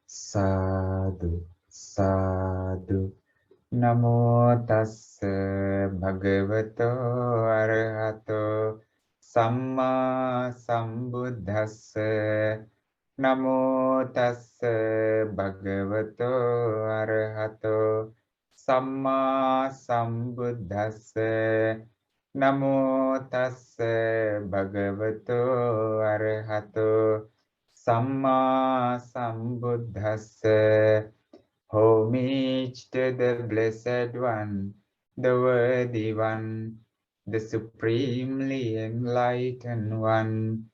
Sadhu, sadhu. Namo tassa bhagavato arahato samma sambuddhassa. Namo tassa bhagavato arahato samma sambuddhassa. Namo tassa bhagavato arahato samma sambuddhassa. Homage to the Blessed One, the Worthy One, the Supremely Enlightened One.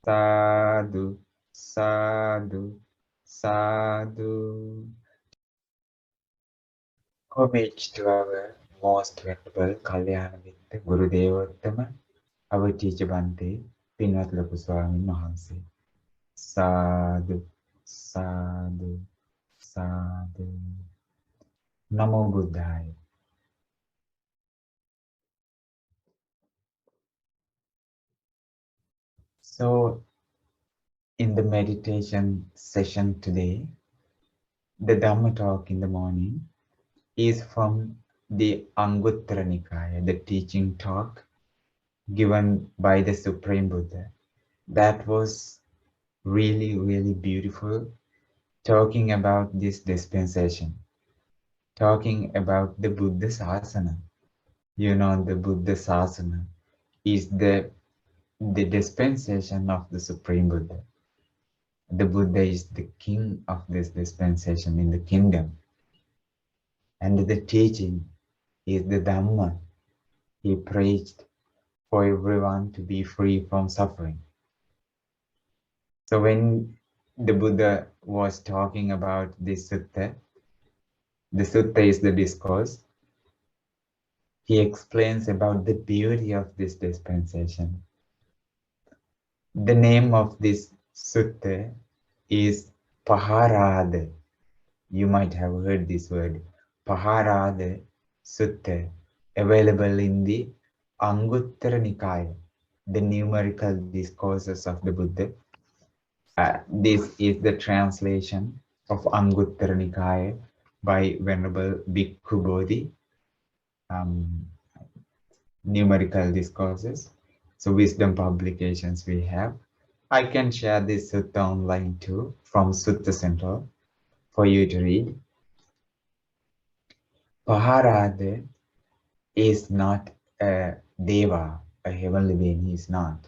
Sadhu, sadhu, sadhu. Homage to our most venerable Kalyana Mitta Guru Devottama, our teacher Bhante, Pinvat Loku Swami Mahanse. Sadhu, sadhu, sadhu. Namo Buddhaya. So, in the meditation session today, the Dhamma talk in the morning is from the Anguttara Nikaya, the teaching talk given by the Supreme Buddha. That was really, really beautiful, talking about this dispensation, talking about the Buddha Sasana. You know, the Buddha Sasana is the dispensation of the Supreme Buddha. The Buddha is the king of this dispensation in the kingdom. And the teaching is the Dhamma. He preached for everyone to be free from suffering. So when the Buddha was talking about this sutta, the sutta is the discourse, he explains about the beauty of this dispensation. The name of this sutta is Paharada. You might have heard this word, Paharada Sutta, available in the Anguttara Nikaya, the numerical discourses of the Buddha. This is the translation of Anguttara Nikaya by Venerable Bhikkhu Bodhi, numerical discourses. So wisdom publications we have. I can share this sutta online too from Sutta Central for you to read. Paharada is not a deva, a heavenly being. He is not.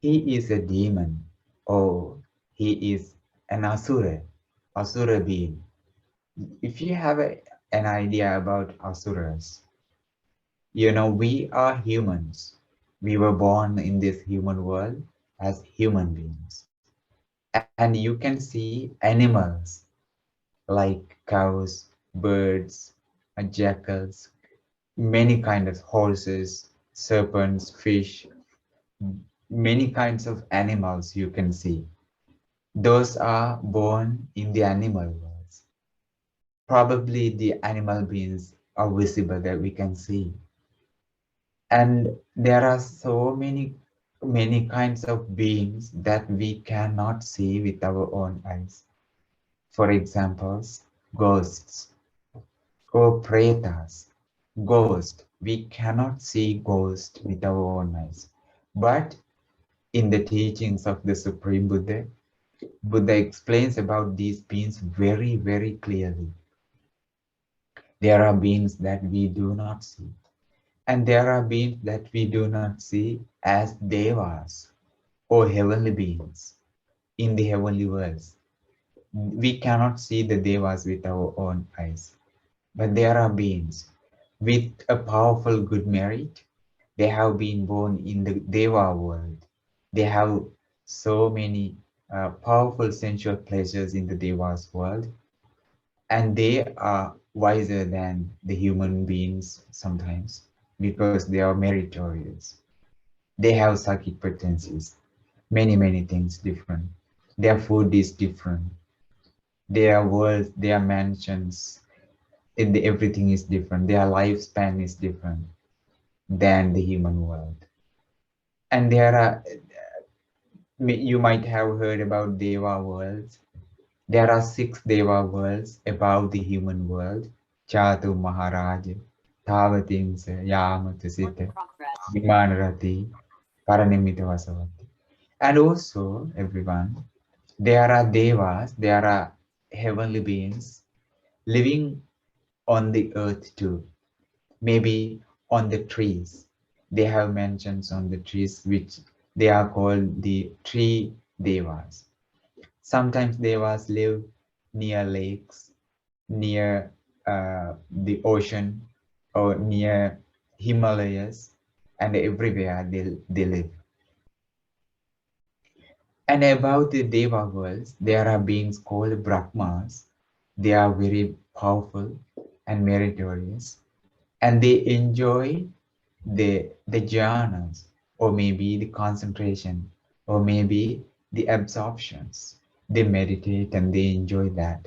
He is a demon, or he is an asura being. If you have an idea about asuras, you know, we are humans. We were born in this human world as human beings. And you can see animals like cows, birds, jackals, many kinds of horses, serpents, fish, many kinds of animals you can see. Those are born in the animal world. Probably the animal beings are visible that we can see. And there are so many kinds of beings that we cannot see with our own eyes. For example, ghosts or pretas. Ghost, we cannot see ghost with our own eyes. But in the teachings of the Supreme Buddha, Buddha explains about these beings very, very clearly. There are beings that we do not see. And there are beings that we do not see as devas or heavenly beings in the heavenly worlds. We cannot see the devas with our own eyes. But there are beings with a powerful good merit. They have been born in the Deva world. They have so many powerful sensual pleasures in the Deva's world. And they are wiser than the human beings sometimes because they are meritorious. They have psychic potencies, many things different. Their food is different. Their worlds, their mansions, everything is different. Their lifespan is different than the human world. And there are, you might have heard about Deva Worlds. There are 6 Deva worlds above the human world. Chatu Maharaj, Tavatimsa, Yamatasita, Vimanarati, Paranimita Vasavati. And also, everyone, there are Devas, there are heavenly beings living on the earth too. Maybe on the trees. They have mentions on the trees which they are called the tree devas. Sometimes devas live near lakes, near the ocean, or near Himalayas, and everywhere they live. And about the Deva worlds, there are beings called Brahmas. They are very powerful and meritorious, and they enjoy the jhanas, or maybe the concentration, or maybe the absorptions. They meditate and they enjoy that.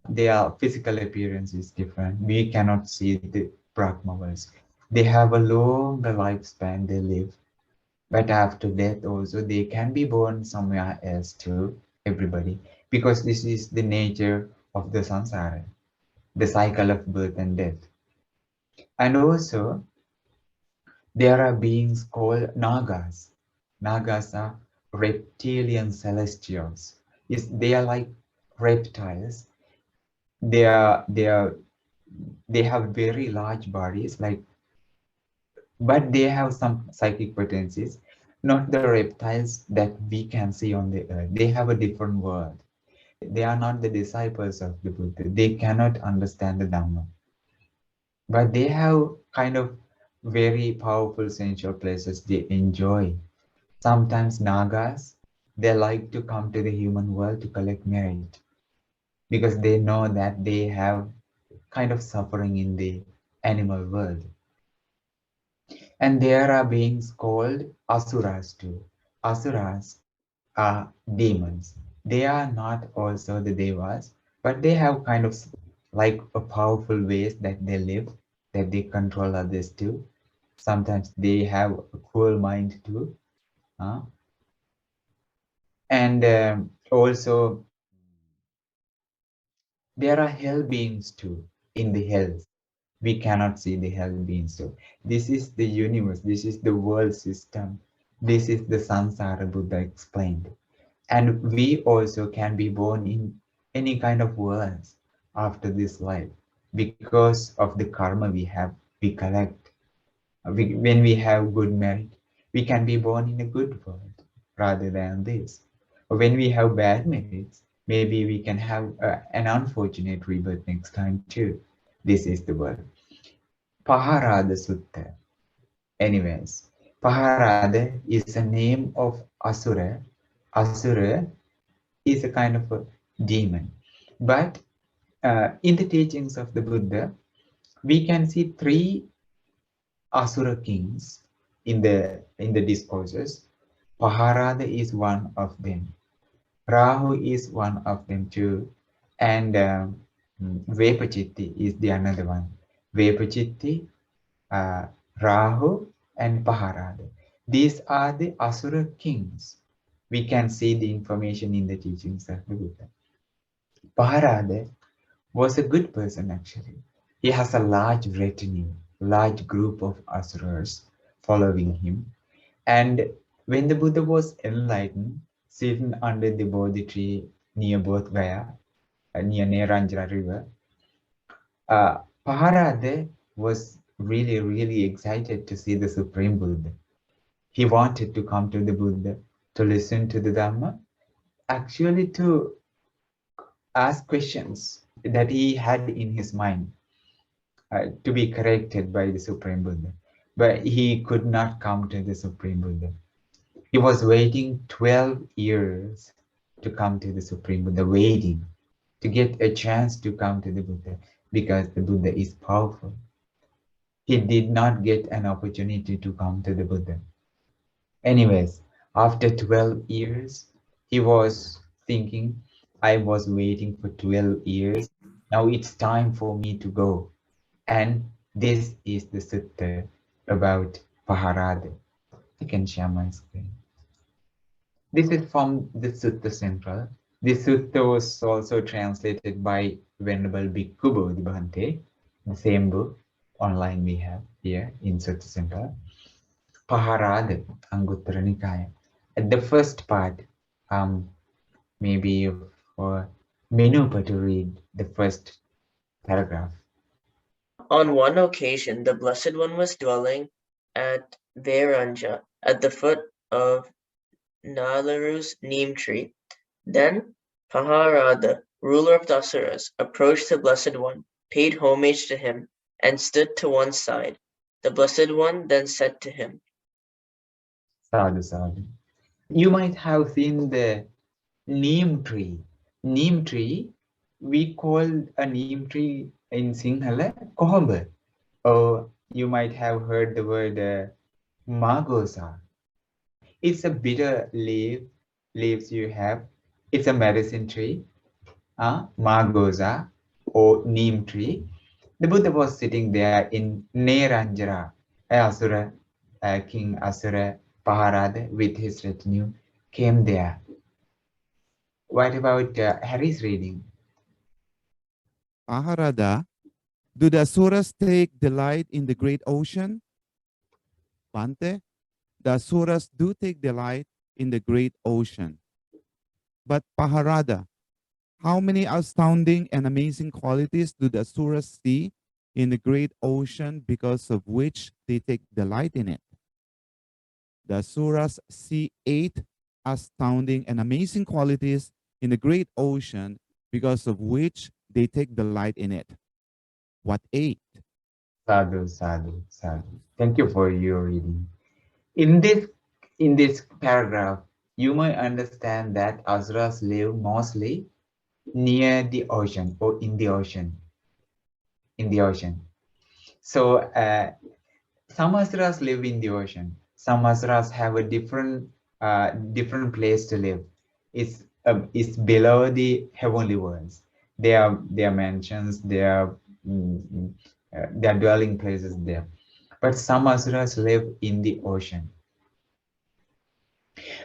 Their physical appearance is different. We cannot see the Brahmanas. They have a longer lifespan they live, but after death also they can be born somewhere else too, everybody, because this is the nature of the samsara, the cycle of birth and death. And also there are beings called Nagas. Nagas are reptilian celestials. They are like reptiles. They have very large bodies, like, but they have some psychic potencies. Not the reptiles that we can see on the earth. They have a different world. They are not the disciples of the Buddha. They cannot understand the Dhamma. But they have kind of very powerful sensual places they enjoy. Sometimes Nagas, they like to come to the human world to collect merit because they know that they have kind of suffering in the animal world. And there are beings called Asuras too. Asuras are demons. They are not also the Devas, but they have kind of like a powerful ways that they live, that they control others too. Sometimes they have a cruel mind too. Uh, and also there are hell beings too in the hells. We cannot see the hell beings too. This is the universe. This is the world system. This is the samsara Buddha explained. And we also can be born in any kind of worlds after this life because of the karma we collect. When we have good merit, we can be born in a good world rather than this. When we have bad merits, maybe we can have an unfortunate rebirth next time too. This is the word. Paharada Sutta. Anyways, Paharada is a name of Asura. Asura is a kind of a demon. But in the teachings of the Buddha, we can see 3 Asura kings in the discourses. Paharada is one of them. Rahu is one of them too. And Vepachitti is the another one. Vepachitti, uh, Rahu, and Paharada. These are the Asura kings. We can see the information in the teachings of the Buddha. Paharada was a good person actually. He has a large retinue, large group of Asuras following him. And when the Buddha was enlightened, sitting under the Bodhi tree near Bodh Gaya, near Neranjara river, Paharada was really, really excited to see the Supreme Buddha. He wanted to come to the Buddha to listen to the Dhamma, actually to ask questions that he had in his mind to be corrected by the Supreme Buddha. But he could not come to the Supreme Buddha. He was waiting 12 years to come to the Supreme Buddha, waiting to get a chance to come to the Buddha because the Buddha is powerful. He did not get an opportunity to come to the Buddha. Anyways, after 12 years, he was thinking, I was waiting for 12 years. Now it's time for me to go. And this is the sutta about Paharada. I can share my screen. This is from the Sutta Central. This sutta was also translated by Venerable Bhikkhu Bodhibhante, the same book online we have here in Sutta Center. Paharada, Anguttara Nikaya. At the first part, maybe for Menupa to read the first paragraph. On one occasion, the Blessed One was dwelling at Vairanja, at the foot of Nalaru's neem tree. Then Paharada, ruler of the Asuras, approached the Blessed One, paid homage to him, and stood to one side. The Blessed One then said to him, Sadhu, sadhu. You might have seen the neem tree. Neem tree, we call a neem tree in Sinhala kohamba. Or you might have heard the word magosa. It's a bitter leaves you have. It's a medicine tree, magosa or neem tree. The Buddha was sitting there in Neranjara, Asura, King Asura Paharada with his retinue came there. What about Harry's reading? Paharada, do the Asuras take delight in the great ocean? Bante, the Asuras do take delight in the great ocean. But Paharada, how many astounding and amazing qualities do the Asuras see in the great ocean because of which they take delight in it? The Asuras see 8 astounding and amazing qualities in the great ocean because of which they take delight in it. What 8? Sadhu, sadhu, sadhu. Thank you for your reading. In this paragraph, you may understand that Asuras live mostly near the ocean or in the ocean. In the ocean. So some Asuras live in the ocean. Some Asuras have a different place to live. It's below the heavenly worlds. Their mansions, their dwelling places there. But some Asuras live in the ocean.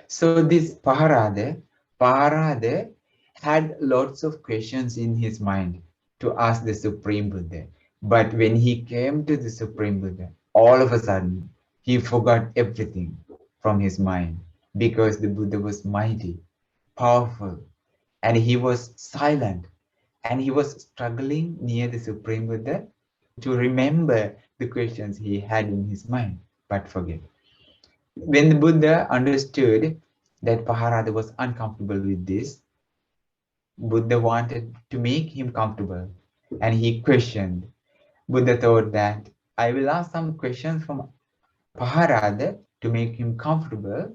So this Paharada had lots of questions in his mind to ask the Supreme Buddha. But when he came to the Supreme Buddha, all of a sudden, he forgot everything from his mind because the Buddha was mighty, powerful, and he was silent. And he was struggling near the Supreme Buddha to remember the questions he had in his mind, but forget. When the Buddha understood that Paharada was uncomfortable with this, Buddha wanted to make him comfortable and he questioned. Buddha thought that I will ask some questions from Paharada to make him comfortable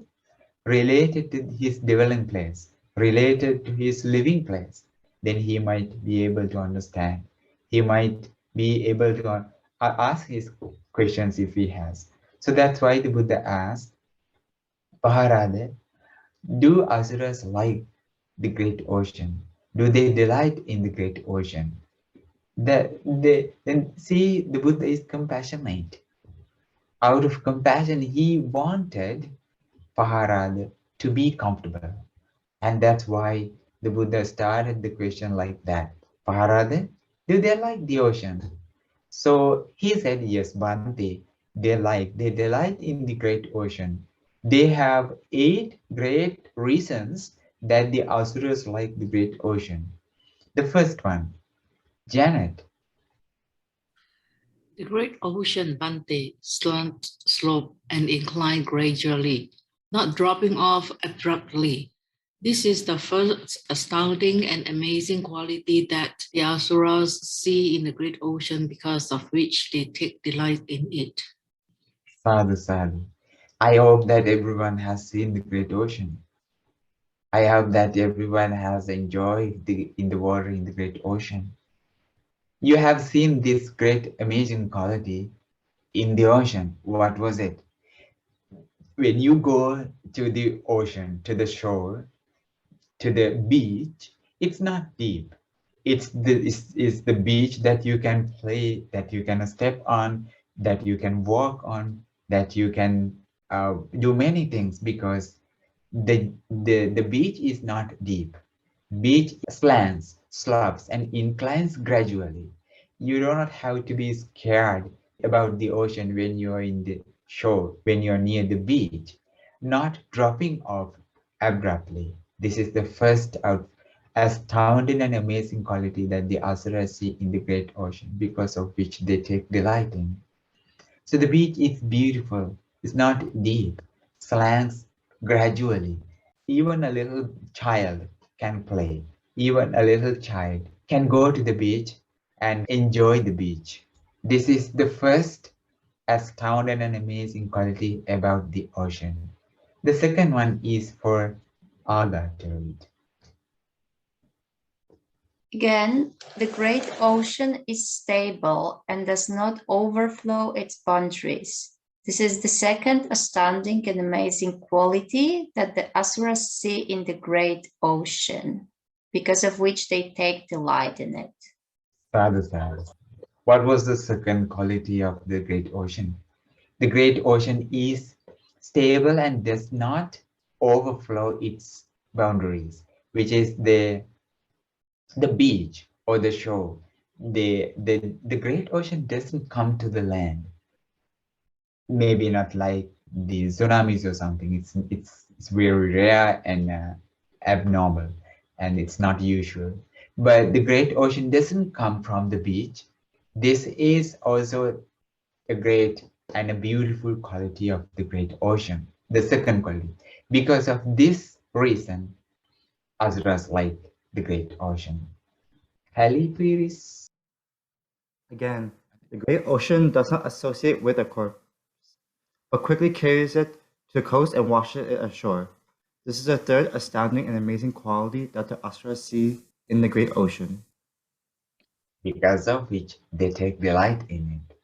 related to his dwelling place, related to his living place. Then he might be able to understand. He might be able to ask his questions if he has. So that's why the Buddha asked Paharada, do Asuras like the great ocean? Do they delight in the great ocean? Then see, the Buddha is compassionate. Out of compassion, he wanted Paharada to be comfortable. And that's why the Buddha started the question like that. Paharada, do they like the ocean? So he said, yes, Bhante, they delight in the great ocean. They have 8 great reasons that the Asuras like the great ocean. The first one, Janet. The great ocean, Bante, slant, slope, and incline gradually, not dropping off abruptly. This is the first astounding and amazing quality that the Asuras see in the great ocean because of which they take delight in it. Sadhu, sadhu. I hope that everyone has seen the great ocean. I hope that everyone has enjoyed in the water in the great ocean. You have seen this great amazing quality in the ocean. What was it? When you go to the ocean, to the shore, to the beach, it's not deep. It's the beach that you can play, that you can step on, that you can walk on, that you can do many things because the beach is not deep. Beach slants, slopes, and inclines gradually. You do not have to be scared about the ocean when you are in the shore, when you are near the beach, not dropping off abruptly. This is the first astounding and amazing quality that the Asuras see in the great ocean, because of which they take delight in. So the beach is beautiful, it's not deep, slants gradually. Even a little child can play. Even a little child can go to the beach and enjoy the beach. This is the first astounding and amazing quality about the ocean. The second one is for Aga to read. Again, the great ocean is stable and does not overflow its boundaries. This is the second astounding and amazing quality that the Asuras see in the great ocean, because of which they take delight in it. Sadhu, sadhu. What was the second quality of the great ocean? The great ocean is stable and does not overflow its boundaries, which is the beach or the shore. The great ocean doesn't come to the land. Maybe not like the tsunamis or something. It's very rare and abnormal, and it's not usual. But the great ocean doesn't come from the beach. This is also a great and a beautiful quality of the great ocean, the second quality. Because of this reason, Asuras like the great ocean. Hali, please. Again, the great ocean does not associate with a corpse, but quickly carries it to the coast and washes it ashore. This is the third astounding and amazing quality that the Asuras see in the great ocean. Because of which they take delight in it.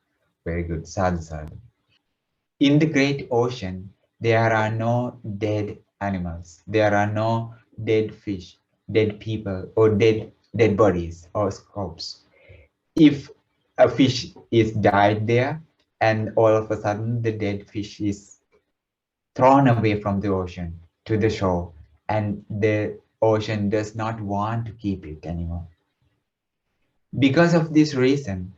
Very good, sadhu sadhu. In the great ocean, there are no dead animals. There are no dead fish, dead people, or dead bodies or corpses. If a fish is died there, and all of a sudden the dead fish is thrown away from the ocean to the shore, and the ocean does not want to keep it anymore. Because of this reason,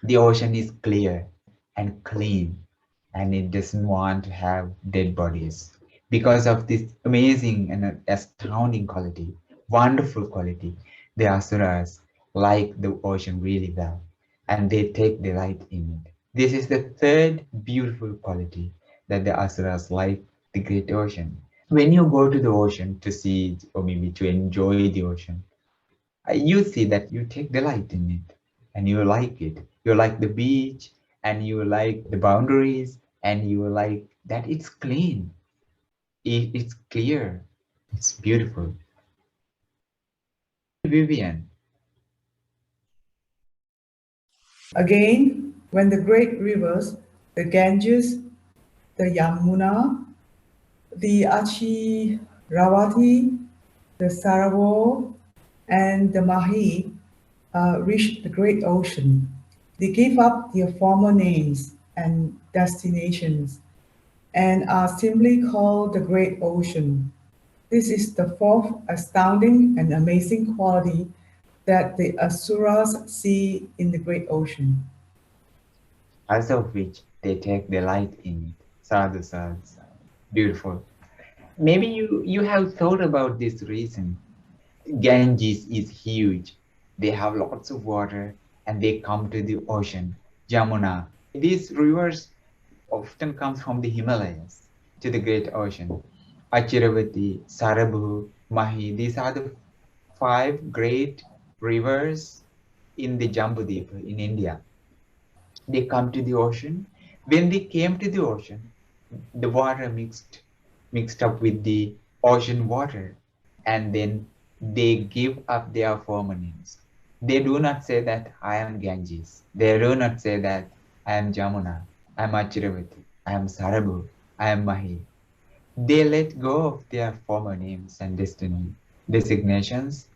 the ocean is clear and clean, and it doesn't want to have dead bodies. Because of this amazing and astounding quality, wonderful quality, the Asuras like the ocean really well, and they take delight in it. This is the third beautiful quality that the Asuras like the great ocean. When you go to the ocean to see it, or maybe to enjoy the ocean, you see that you take delight in it and you like it. You like the beach and you like the boundaries and you like that it's clean. It's clear. It's beautiful. Vivian. Again, when the great rivers, the Ganges, the Yamuna, the Achiravati, the Saravo, and the Mahi reached the great ocean, they gave up their former names and destinations and are simply called the great ocean. This is the fourth astounding and amazing quality that the Asuras see in the great ocean. As of which they take delight in it. Sadhu, sadhu, sadhu. Beautiful. Maybe you have thought about this reason. Ganges is huge. They have lots of water and they come to the ocean. Jamuna. These rivers often come from the Himalayas to the great ocean. Achiravati, Sarabhu, Mahi. These are the 5 great rivers in the Jambudipa in India. They come to the ocean. When they came to the ocean, the water mixed up with the ocean water, and then they give up their former names. They do not say that I am Ganges. They do not say that I am Jamuna, I am Achiravati, I am Sarabhu, I am Mahi. They let go of their former names and designations,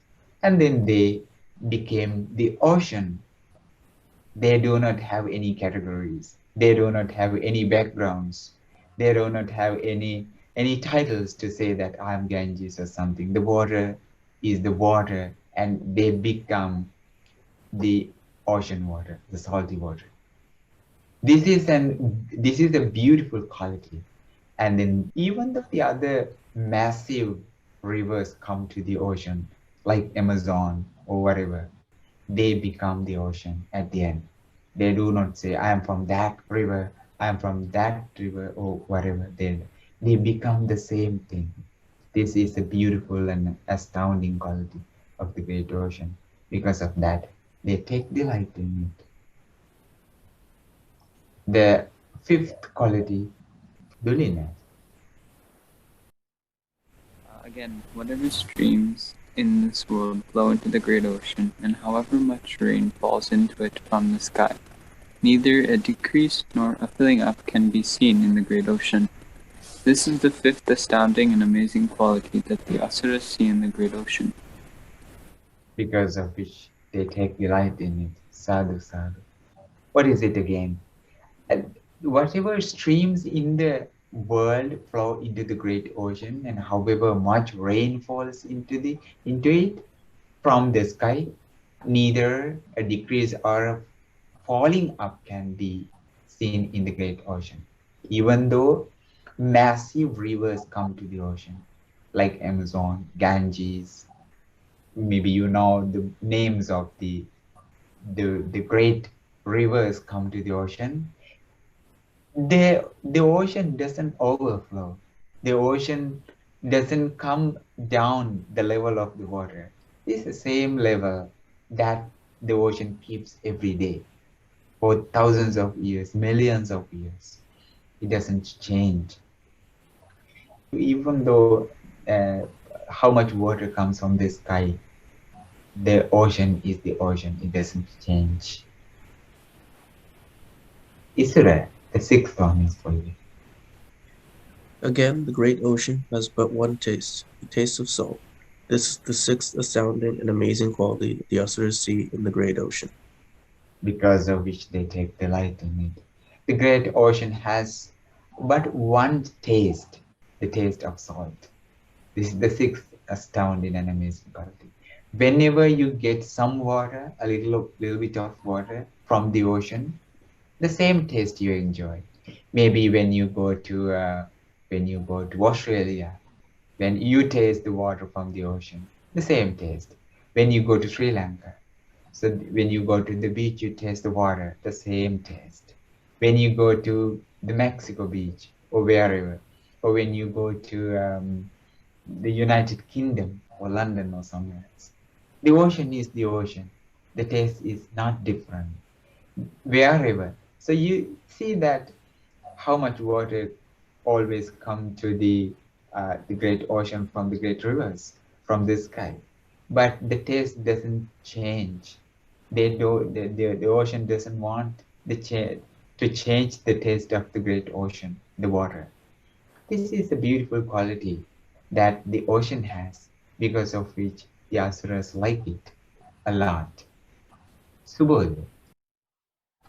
and then they became the ocean. They do not have any categories. They do not have any backgrounds. They do not have any titles to say that I am Ganges or something. The water is the water, and they become the ocean water, the salty water. This is a beautiful quality. And then even though the other massive rivers come to the ocean, like Amazon or whatever, they become the ocean at the end. They do not say, I am from that river, I am from that river, or whatever. They become the same thing. This is a beautiful and astounding quality of the great ocean. Because of that, they take delight in it. The fifth quality, dulliness. Again, whatever streams in this world flow into the great ocean, and however much rain falls into it from the sky, neither a decrease nor a filling up can be seen in the great ocean. This is the fifth astounding and amazing quality that the Asuras see in the great ocean. Because of which they take delight in it. Sadhu, sadhu. What is it again? Whatever streams in the world flow into the great ocean, and however much rain falls into it from the sky, neither a decrease or a falling up can be seen in the great ocean. Even though massive rivers come to the ocean, like Amazon, Ganges, maybe you know the names of the great rivers come to the ocean. The ocean doesn't overflow. The ocean doesn't come down the level of the water. It's the same level that the ocean keeps every day for thousands of years, millions of years. It doesn't change. Even though how much water comes from the sky, the ocean is the ocean. It doesn't change. Isura, the sixth one is for you. Again, the great ocean has but one taste, the taste of salt. This is the sixth astounding and amazing quality the Asuras see in the great ocean. Because of which they take delight in it. The great ocean has but one taste, the taste of salt. This is the sixth astounding and amazing quality. Whenever you get some water, a little bit of water from the ocean, the same taste you enjoy. Maybe when you go to Australia, when you taste the water from the ocean, the same taste. When you go to Sri Lanka, so when you go to the beach, you taste the water, the same taste. When you go to the Mexico beach or wherever, or when you go to the United Kingdom or London or somewhere else, the ocean is the ocean. The taste is not different wherever. So you see that how much water always come to the great ocean from the great rivers, from the sky, but the taste doesn't change. The ocean doesn't want to change the taste of the great ocean, the water. This is a beautiful quality that the ocean has, because of which the Asuras like it a lot. Subodh.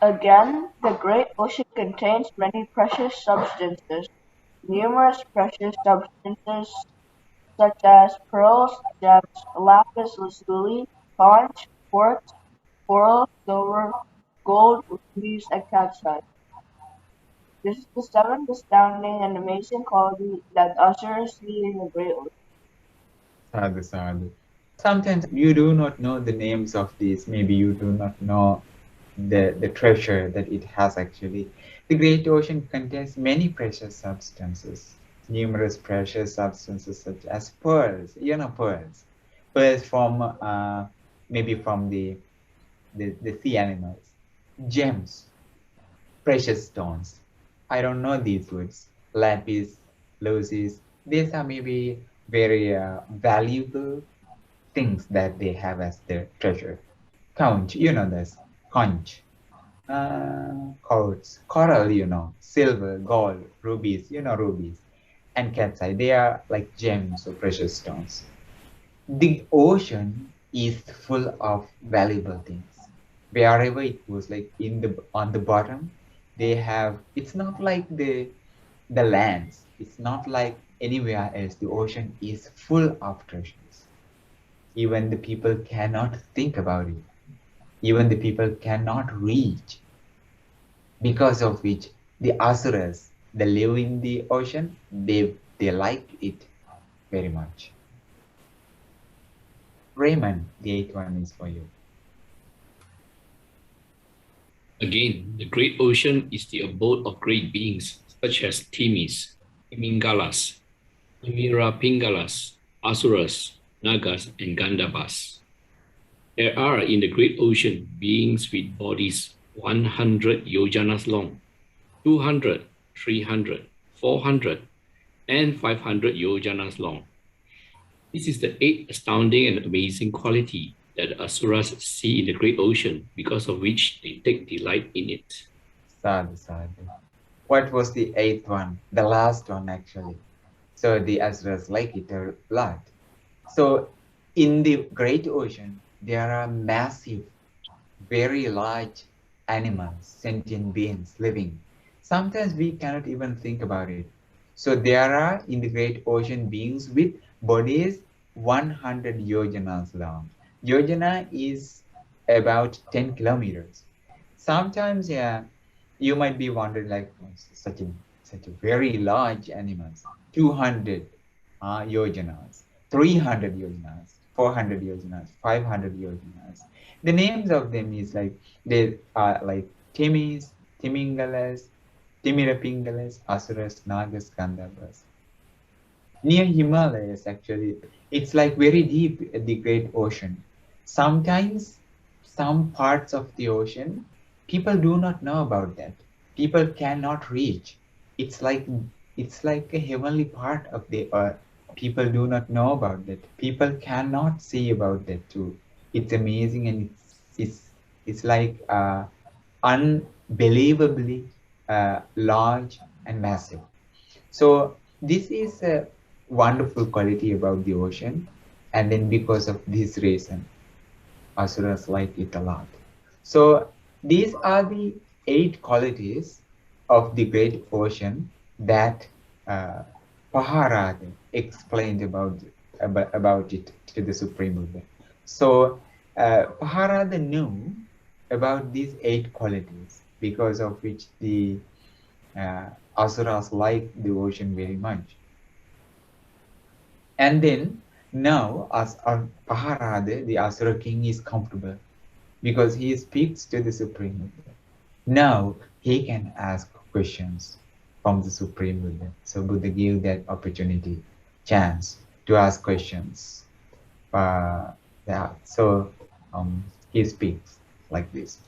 Again, the great ocean contains many precious substances. Numerous precious substances such as pearls, gems, lapis lazuli, conch, quartz, coral, silver, gold, rubies, and calcite. This is the seventh astounding and amazing quality that ushers see in the great ocean. Sadhu, sadhu. Sometimes you do not know the names of these. Maybe you do not know the treasure that it has actually. The great ocean contains many precious substances, numerous precious substances such as pearls. You know pearls. Pearls from maybe from the sea animals. Gems, precious stones. I don't know these words. Lapis, lazuli. These are maybe very valuable things that they have as their treasure. Conch, you know this. Conch. Quartz, coral, you know. Silver, gold, rubies, you know rubies. And cat's eye, they are like gems or precious stones. The ocean is full of valuable things. Wherever it goes, like on the bottom, they have. It's not like the lands. It's not like anywhere else. The ocean is full of treasures. Even the people cannot think about it. Even the people cannot reach, because of which the Asuras, they live in the ocean, they like it very much. Raymond, the eighth one is for you. Again, the great ocean is the abode of great beings such as Timis, Timingalas, Timirapingalas, Asuras, Nagas, and Gandhabas. There are in the great ocean beings with bodies 100 yojanas long, 200, 300, 400, and 500 yojanas long. This is the eighth astounding and amazing quality that the Asuras see in the great ocean, because of which they take delight in it. Sadhu, sadhu. What was the eighth one? The last one, actually. So the Asuras like it a lot. So in the great ocean, there are massive, very large animals, sentient beings living. Sometimes we cannot even think about it. So there are in the great ocean beings with bodies 100 yojanas long. Yojana is about 10 kilometers. Sometimes, yeah, you might be wondering, like, such a very large animals, 200 yojanas, 300 yojanas, 400 yojanas, 500 yojanas. The names of them is like, they are like Timis, Timingalas, Timirapingalas, Asuras, Nagas, Gandhabas. Near Himalayas, actually, it's like very deep at the great ocean. Sometimes some parts of the ocean, people do not know about that. People cannot reach. It's like a heavenly part of the earth. People do not know about that. People cannot see about that too. It's amazing, and it's like unbelievably large and massive. So this is a wonderful quality about the ocean, and then because of this reason, Asuras like it a lot. So these are the 8 qualities of the great ocean that Paharada explained about it to the Supreme Buddha. So Paharada knew about these 8 qualities, because of which the Asuras like the ocean very much. And then now, as Paharada, the Asura king, is comfortable because he speaks to the Supreme Buddha. Now he can ask questions from the Supreme Buddha. So Buddha gave that opportunity, chance to ask questions. So he speaks like this.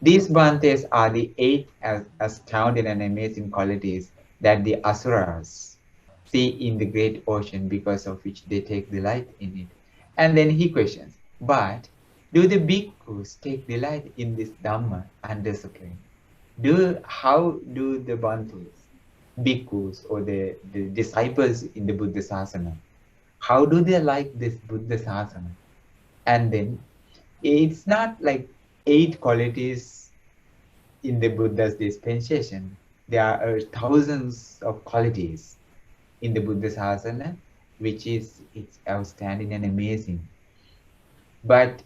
These Bhantes are the 8 astounding and amazing qualities that the Asuras see in the great ocean, because of which they take delight in it. And then he questions, but do the bhikkhus take delight in this Dhamma and discipline? How do the Bhantes, bhikkhus, or the disciples in the Buddha Sasana, how do they like this Buddha Sasana? And then it's not like 8 qualities in the Buddha's dispensation. There are thousands of qualities in the Buddha Sasana, which is it's outstanding and amazing. But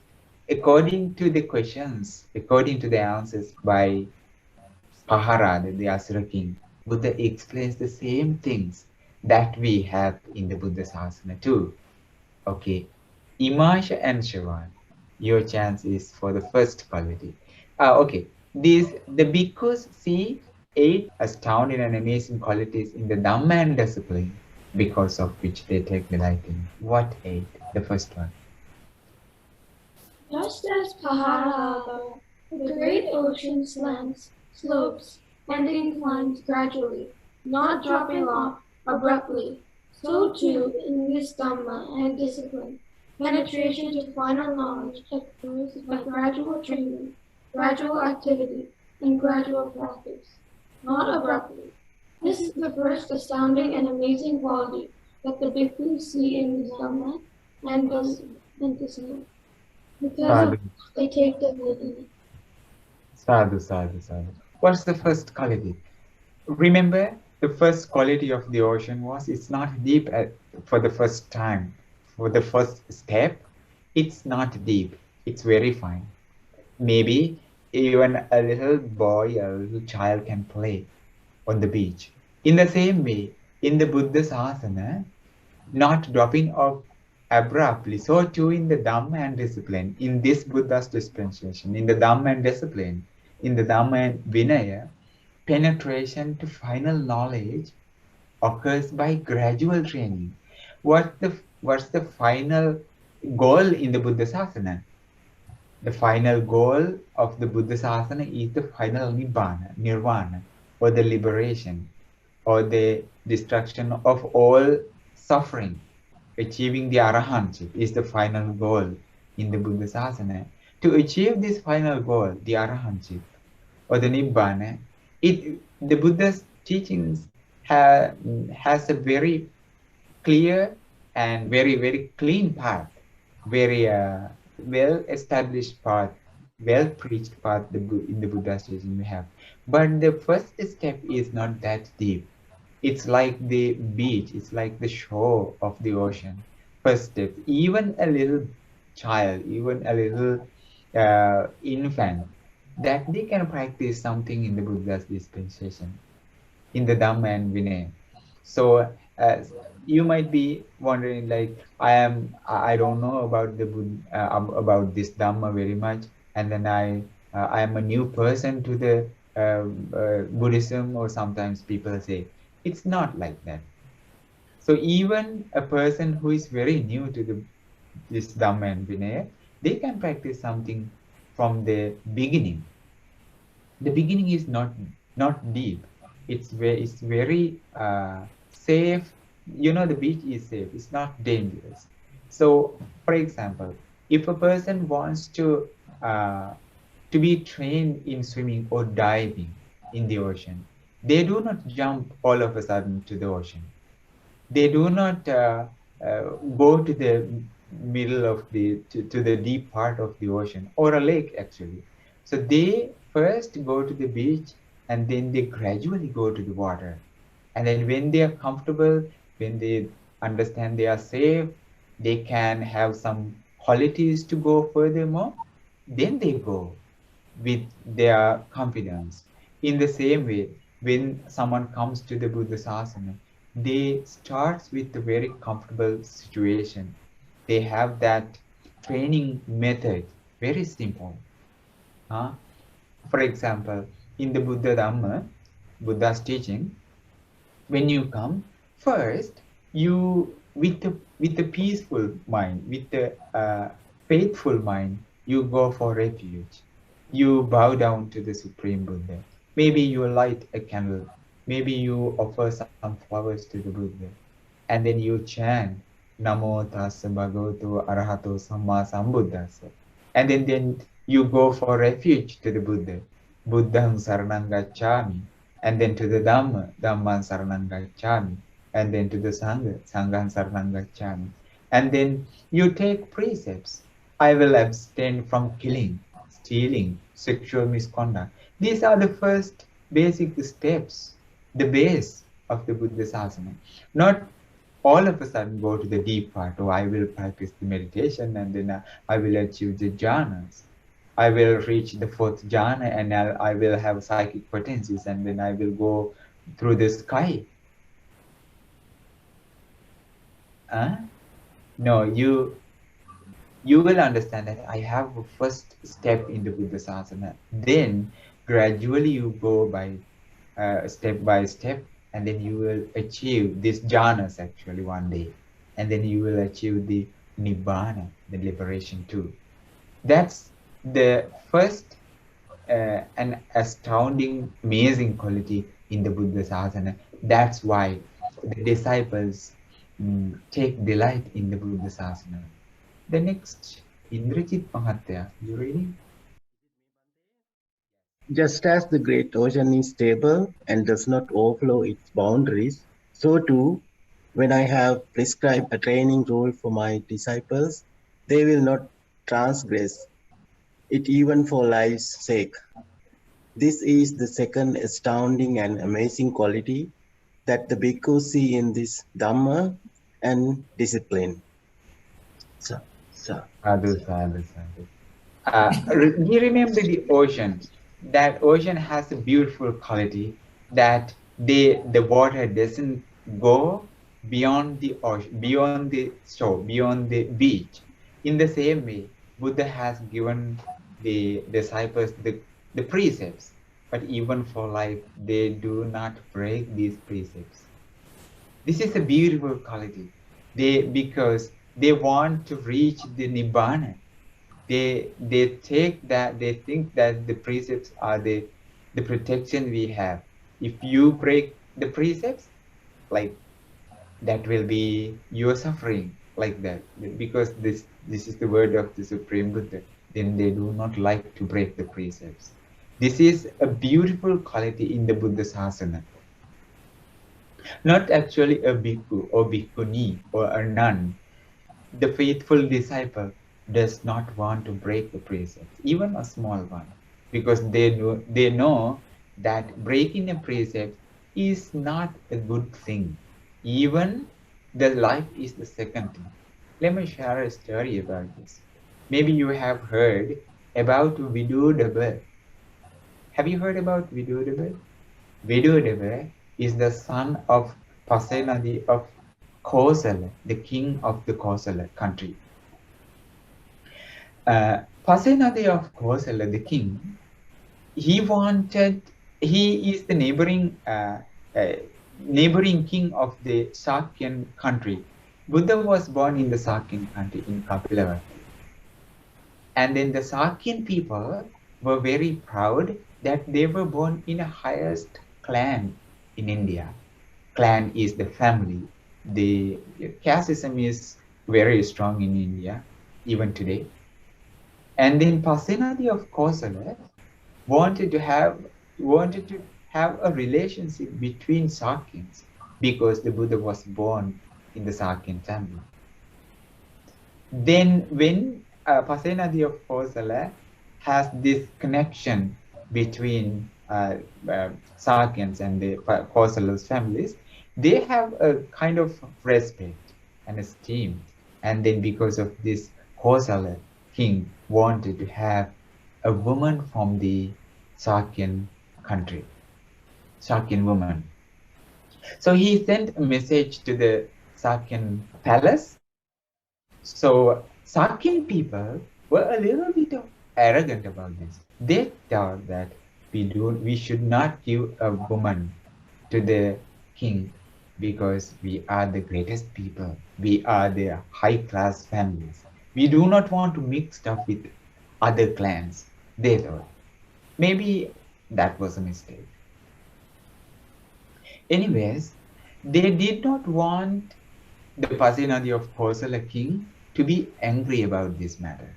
according to the questions, according to the answers by Paharada, the Asura king, Buddha explains the same things that we have in the Buddha Sasana too. Okay, Imasha and Shravan, your chance is for the first quality. Okay, the bhikkhus see 8 astounding and amazing qualities in the Dhamma and discipline, because of which they take delight in. What 8? The first one. Just as Paharada, the great ocean slopes, and inclines gradually, not dropping off abruptly, so too in this Dhamma and discipline, penetration to final knowledge occurs by gradual training, gradual activity, and gradual practice, not abruptly. This is the first astounding and amazing quality that the bhikkhus see in this Dhamma and discipline, because they take delight in it. Sadhu, sadhu, sadhu. What's the first quality? Remember, the first quality of the ocean was it's not deep for the first time. for the first step, it's not deep, it's very fine. Maybe even a little boy, a little child can play on the beach. In the same way, in the Buddha Sasana, not dropping off abruptly. So too in the Dhamma and discipline, in this Buddha's dispensation, in the Dhamma and discipline, in the Dhamma and Vinaya, penetration to final knowledge occurs by gradual training. What's the final goal in the Buddha Sasana? The final goal of the Buddha Sasana is the final Nibbana, Nirvana, or the liberation, or the destruction of all suffering. Achieving the Arahantship is the final goal in the Buddha Sasana. To achieve this final goal, the Arahantship, or the Nibbana, the Buddha's teachings has a very clear and very, very clean path, very well-established path, well-preached path in the Buddha's teaching we have. But the first step is not that deep. It's like the beach, it's like the shore of the ocean. First step, even a little child, even a little infant, that they can practice something in the Buddha's dispensation, in the Dhamma and Vinaya. So you might be wondering, like, I don't know about the about this Dhamma very much, and then I am a new person to the Buddhism, or sometimes people say it's not like that. So even a person who is very new to this Dhamma and Vinaya, they can practice something from the beginning. The beginning is not deep. It's very safe. You know, the beach is safe. It's not dangerous. So, for example, if a person wants to be trained in swimming or diving in the ocean, they do not jump all of a sudden to the ocean. They do not go to the middle of to the deep part of the ocean, or a lake actually. So they first go to the beach, and then they gradually go to the water. And then when they are comfortable, when they understand they are safe, they can have some qualities to go furthermore, then they go with their confidence. In the same way, when someone comes to the Buddha Sasana, they start with a very comfortable situation. They have that training method, very simple. For example, in the Buddha Dhamma, Buddha's teaching, when you come, first you with a peaceful mind, with a faithful mind, you go for refuge. You bow down to the Supreme Buddha. Maybe you light a candle. Maybe you offer some flowers to the Buddha. And then you chant Namo Tassa Bhagavato Arahato Samma Sambuddhassa. And then you go for refuge to the Buddha. Buddhang Saranang Gacchami. And then to the Dhamma, Dhamman Saranang Gacchami. And then to the Sangha, Sanghan Saranang Gacchami. And then you take precepts. I will abstain from killing, stealing, sexual misconduct. These are the first basic steps, the base of the Buddha Sasana. Not all of a sudden go to the deep part, oh, I will practice the meditation and then I will achieve the jhanas. I will reach the fourth jhana and I will have psychic potencies and then I will go through the sky. No, you will understand that I have a first step in the Buddha Sasana. Then gradually you go by step, and then you will achieve these jhanas actually one day. And then you will achieve the Nibbana, the liberation too. That's the first an astounding, amazing quality in the Buddha Sasana. That's why the disciples take delight in the Buddha Sasana. The next, Indrajit Mahatya, you reading? Just as the great ocean is stable and does not overflow its boundaries, so too, when I have prescribed a training rule for my disciples, they will not transgress it even for life's sake. This is the second astounding and amazing quality that the bhikkhus see in this Dhamma and discipline. Sadhu, sadhu, sadhu. You remember the ocean. That ocean has a beautiful quality that the water doesn't go beyond the ocean, beyond the shore, beyond the beach. In the same way, Buddha has given the disciples the precepts, but even for life, they do not break these precepts. This is a beautiful quality. Because they want to reach the Nibbana. They think that the precepts are the protection we have. If you break the precepts, like that will be your suffering, like that, because this is the word of the Supreme Buddha. Then they do not like to break the precepts. This is a beautiful quality in the Buddha Sasana. Not actually a bhikkhu or bhikkhuni or a nun. The faithful disciple does not want to break the precepts, even a small one, because they know that breaking a precept is not a good thing. Even the life is the second thing. Let me share a story about this. Maybe you have heard about Vidudaba. Have you heard about Vidudaba? Vidudaba is the son of Pasenadi of Kosala, the king of the Kosala country. Pasenadi of Kosala, the king, he is the neighboring king of the Sakyan country. Buddha was born in the Sakyan country in Kapilavatthu. And then the Sakyan people were very proud that they were born in the highest clan in India. Clan is the family. The casteism is very strong in India, even today. And then Pasenadi of Kosala wanted to have a relationship between Sakyans because the Buddha was born in the Sakyan family. Then when Pasenadi of Kosala has this connection between Sakyans and the Kosala's families, they have a kind of respect and esteem. And then because of this, Kosala king wanted to have a woman from the Sakyan country, Sakyan woman. So he sent a message to the Sakyan palace. So Sakyan people were a little bit arrogant about this. They thought that we should not give a woman to the king because we are the greatest people. We are the high-class families. We do not want to mix up with other clans, they thought. Maybe that was a mistake. Anyways, they did not want the Pasenadi of Kosala king to be angry about this matter.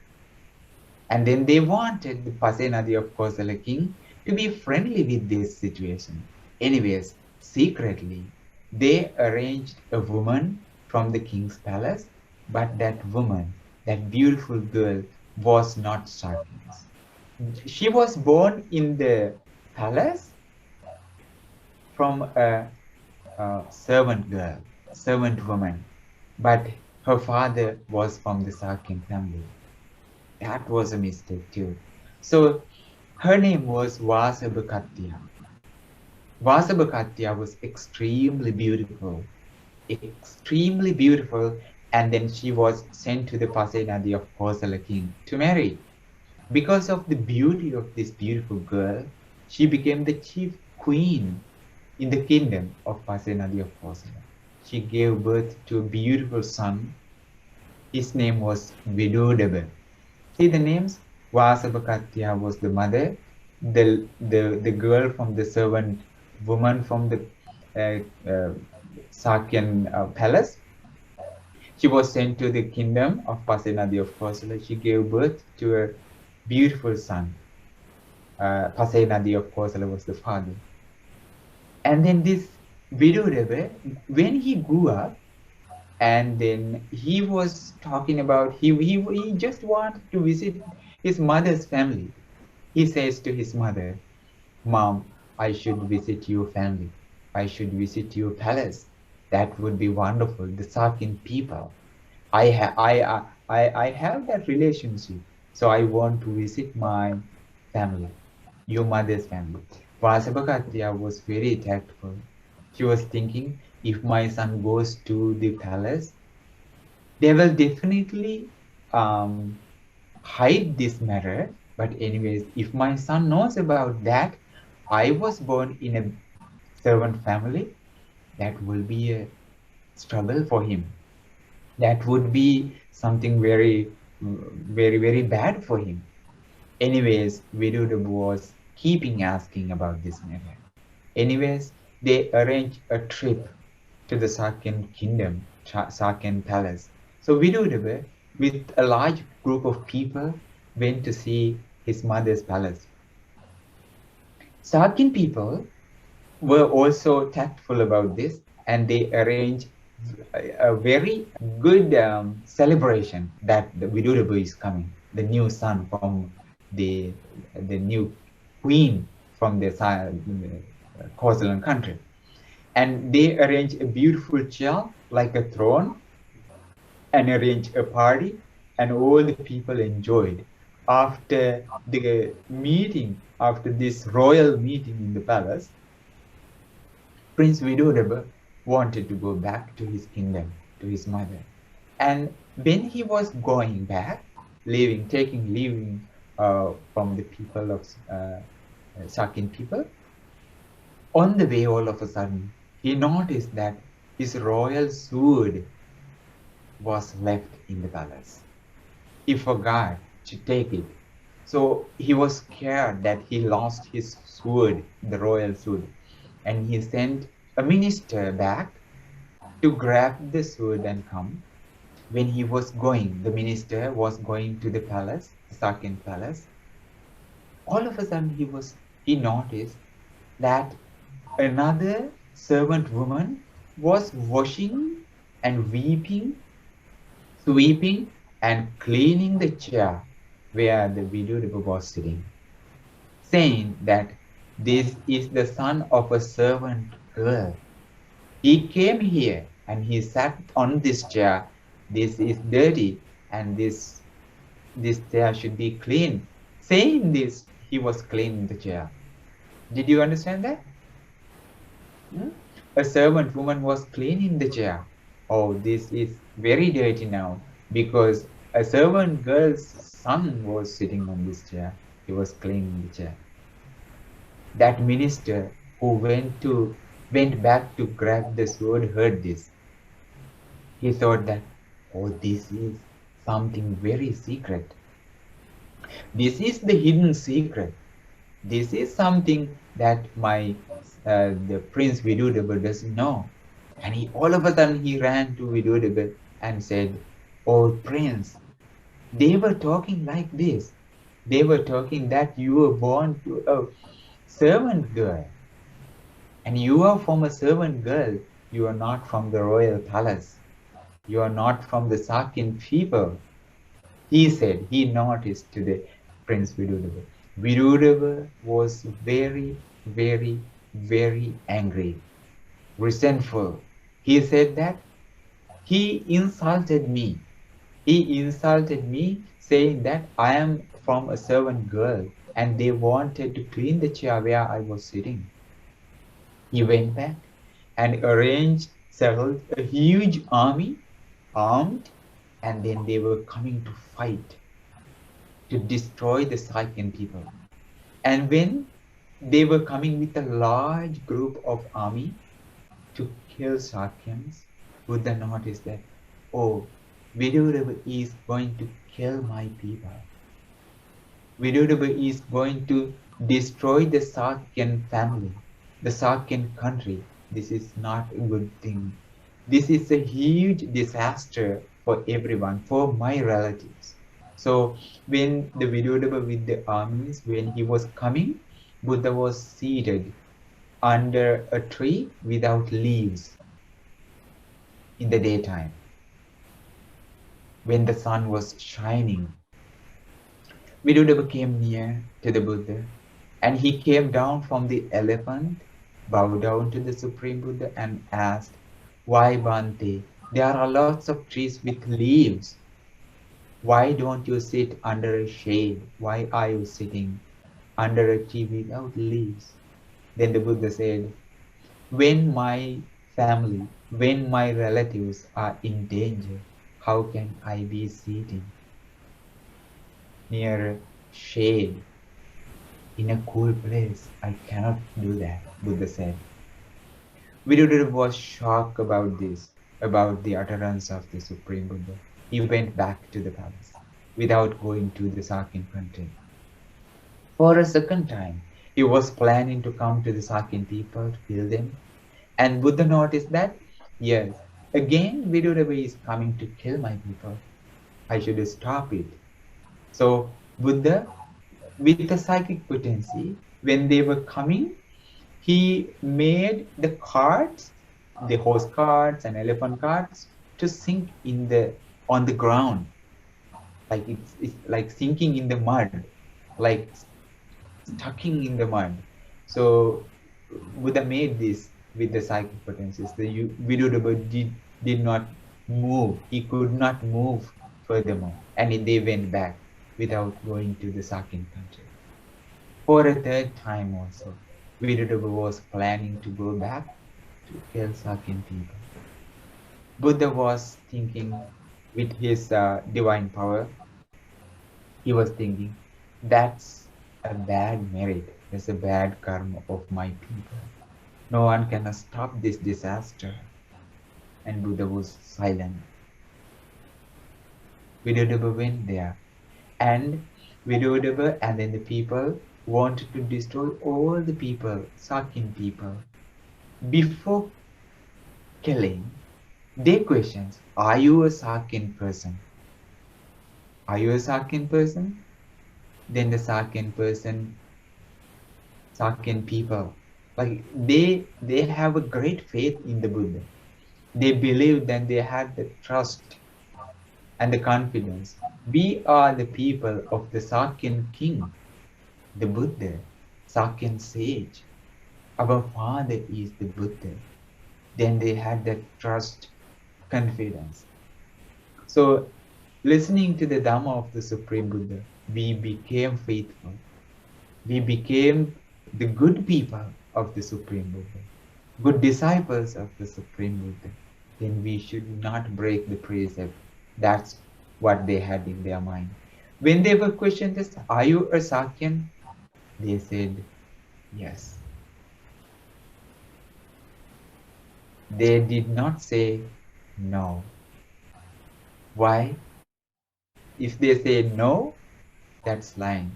And then they wanted the Pasenadi of Kosala king to be friendly with this situation. Anyways, secretly, they arranged a woman from the king's palace, but that woman, that beautiful girl, was not Sakyans. She was born in the palace from a servant girl, servant woman, but her father was from the Sakyan family. That was a mistake too. So her name was Vasabhakatya. Vasabhakatya was extremely beautiful, and then she was sent to the Pasenadi of Kosala king to marry. Because of the beauty of this beautiful girl, she became the chief queen in the kingdom of Pasenadi of Kosala. She gave birth to a beautiful son. His name was Vidudaba. See the names? Vasabhakatya was the mother, the girl from the servant woman from the Sakyan palace. She was sent to the kingdom of Pasenadi of Kosala. She gave birth to a beautiful son. Pasenadi of Kosala was the father. And then this Vidudaba, when he grew up, and then he was talking about, he just wanted to visit his mother's family. He says to his mother, "Mom, I should visit your family. I should visit your palace. That would be wonderful. The Sakyan people. I I have that relationship. So I want to visit my family, your mother's family. Vasabhakatya was very tactful. She was thinking, if my son goes to the palace, they will definitely hide this matter. But anyways, if my son knows about that, I was born in a servant family, that will be a struggle for him. That would be something very bad for him. Anyways, Vidura was keeping asking about this matter. Anyways, they arranged a trip to the Sakyan kingdom, Sakyan palace. So Vidura, with a large group of people, went to see his mother's palace. Sakyan people were also tactful about this, and they arranged a very good celebration that the Vidura is coming, the new son from the new queen from the Kosalan country. And they arranged a beautiful chair like a throne and arranged a party, and all the people enjoyed. After the meeting, after this royal meeting in the palace, Prince Vidura wanted to go back to his kingdom, to his mother. And when he was going back, leaving from the people of Sakin people, on the way, all of a sudden, he noticed that his royal sword was left in the palace. He forgot to take it. So he was scared that he lost his sword, the royal sword. And he sent a minister back to grab the sword and come. When he was going, the minister was going to the palace, the Sakyan palace. All of a sudden he noticed that another servant woman was washing and sweeping and cleaning the chair where the Vidura was sitting, saying that this is the son of a servant girl. He came here and he sat on this chair. This is dirty and this chair should be clean. Saying this, he was cleaning the chair. Did you understand that? A servant woman was cleaning the chair. Oh, this is very dirty now, because a servant girl's son was sitting on this chair. He was cleaning the chair. That minister who went back to grab the sword heard this. He thought that, oh, this is something very secret. This is the hidden secret. This is something that the Prince Vidura doesn't know. And all of a sudden he ran to Vidura and said, oh, Prince, they were talking like this. They were talking that you were born to a servant girl. And you are from a servant girl. You are not from the royal palace. You are not from the Sakyan people. He said, he noticed to the Prince Vidura. Vidura was very angry, resentful. He said that he insulted me. He insulted me, saying that I am from a servant girl and they wanted to clean the chair where I was sitting. He went back and arranged a huge army, armed, and then they were coming to fight, to destroy the Sakyan people. And when they were coming with a large group of army to kill Sakyans, Buddha noticed that, oh, Vidura is going to kill my people. Vidura is going to destroy the Sakyan family, the Sakyan country. This is not a good thing. This is a huge disaster for everyone, for my relatives. So when the Vidura with the armies, when he was coming, Buddha was seated under a tree without leaves in the daytime, when the sun was shining. Vidura came near to the Buddha and he came down from the elephant, bowed down to the Supreme Buddha and asked, why Bhante? There are lots of trees with leaves. Why don't you sit under a shade? Why are you sitting under a tree without leaves? Then the Buddha said, when my family, when my relatives are in danger, how can I be sitting near a shade in a cool place? I cannot do that, Buddha said. Viduddhara was shocked about this, about the utterance of the Supreme Buddha. He went back to the palace without going to the Sakin country. For a second time, he was planning to come to the Sakin people to kill them. And Buddha noticed that, yes, again Viduddhara is coming to kill my people. I should stop it. So Buddha, with the psychic potency, when they were coming, he made the carts, the horse carts and elephant carts, to sink in the on the ground, like it's like sinking in the mud, like stucking in the mud. So Buddha made this with the psychic potencies. The Viduddhara did not move. He could not move furthermore, and they went back without going to the Sakin country. For a third time also, Viduddhara was planning to go back to kill Sakin people. Buddha was thinking with his divine power, he was thinking, that's a bad merit, that's a bad karma of my people. No one can stop this disaster. And Buddha was silent. Viduddhara went there, and Viduddhara and then the people wanted to destroy all the people, Sakin people. Before killing, they questioned, are you a Sakin person? Are you a Sakin person? Then the Sakin person, Sakin people, like they have a great faith in the Buddha. They believe that they had the trust and the confidence. We are the people of the Sakin king, the Buddha, Sakin sage. Our father is the Buddha. Then they had that trust, confidence. So listening to the Dhamma of the Supreme Buddha, we became faithful. We became the good people of the Supreme Buddha, good disciples of the Supreme Buddha. Then we should not break the precept. That's what they had in their mind. When they were questioned, this, are you a Sakyan? They said, yes. They did not say no. Why? If they say no, that's lying.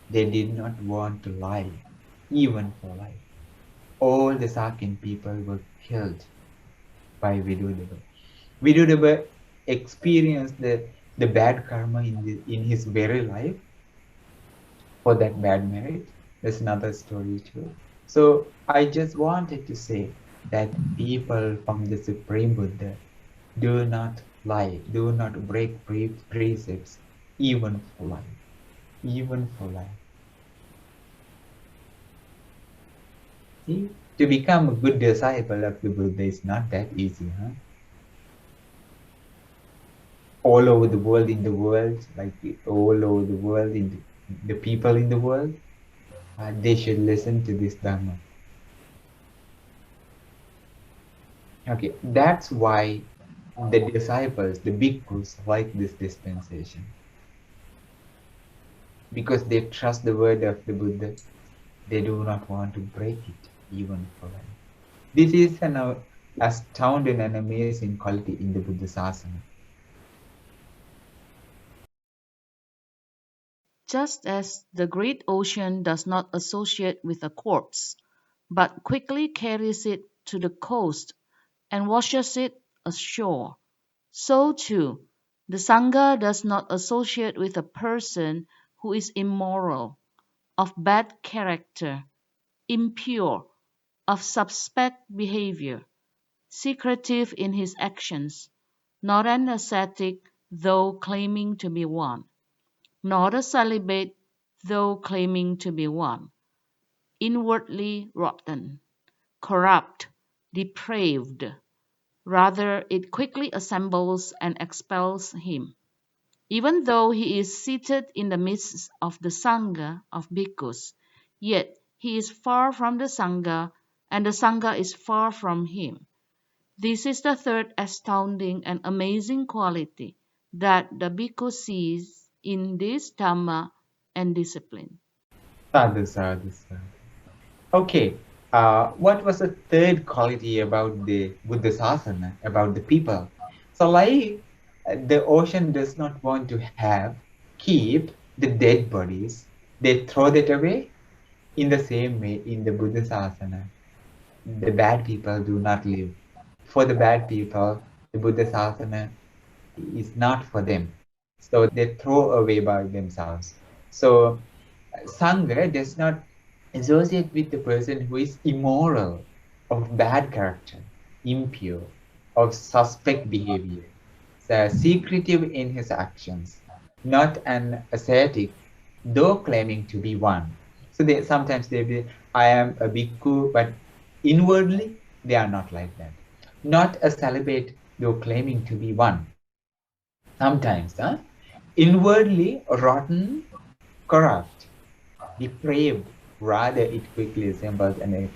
They did not want to lie, even for life. All the Sakyan people were killed by Viduddhara. Viduddhara experienced the bad karma in his very life for that bad merit. There's another story too. So I just wanted to say that people from the Supreme Buddha do not lie, do not break precepts, even for life, even for life. See, to become a good disciple of the Buddha is not that easy, huh? All over the world, like all over the world, in the people in the world, they should listen to this Dhamma. Okay, that's why the disciples, the bhikkhus, like this dispensation. Because they trust the word of the Buddha, they do not want to break it, even for life. This is an astounding and amazing quality in the Buddha Sasana. Just as the great ocean does not associate with a corpse, but quickly carries it to the coast and washes it ashore, so too the Sangha does not associate with a person who is immoral, of bad character, impure, of suspect behavior, secretive in his actions, not an ascetic though claiming to be one, not a celibate though claiming to be one, inwardly rotten, corrupt, depraved. Rather, it quickly assembles and expels him. Even though he is seated in the midst of the Sangha of bhikkhus, yet he is far from the Sangha, and the Sangha is far from him. This is the third astounding and amazing quality that the bhikkhu sees in this Dhamma and discipline. Sadhu, sadhu, sadhu. Okay, what was the third quality about the Buddha Sasana, about the people? So like the ocean does not want to keep the dead bodies, they throw that away. In the same way, in the Buddha Sasana, the bad people do not live. For the bad people, the Buddha Sasana is not for them. So they throw away by themselves. So Sangha does not associate with the person who is immoral, of bad character, impure, of suspect behavior, so secretive in his actions, not an ascetic, though claiming to be one. So sometimes they be, I am a bhikkhu, but inwardly they are not like that. Not a celibate, though claiming to be one. Sometimes, inwardly rotten, corrupt, depraved, rather it quickly assembles and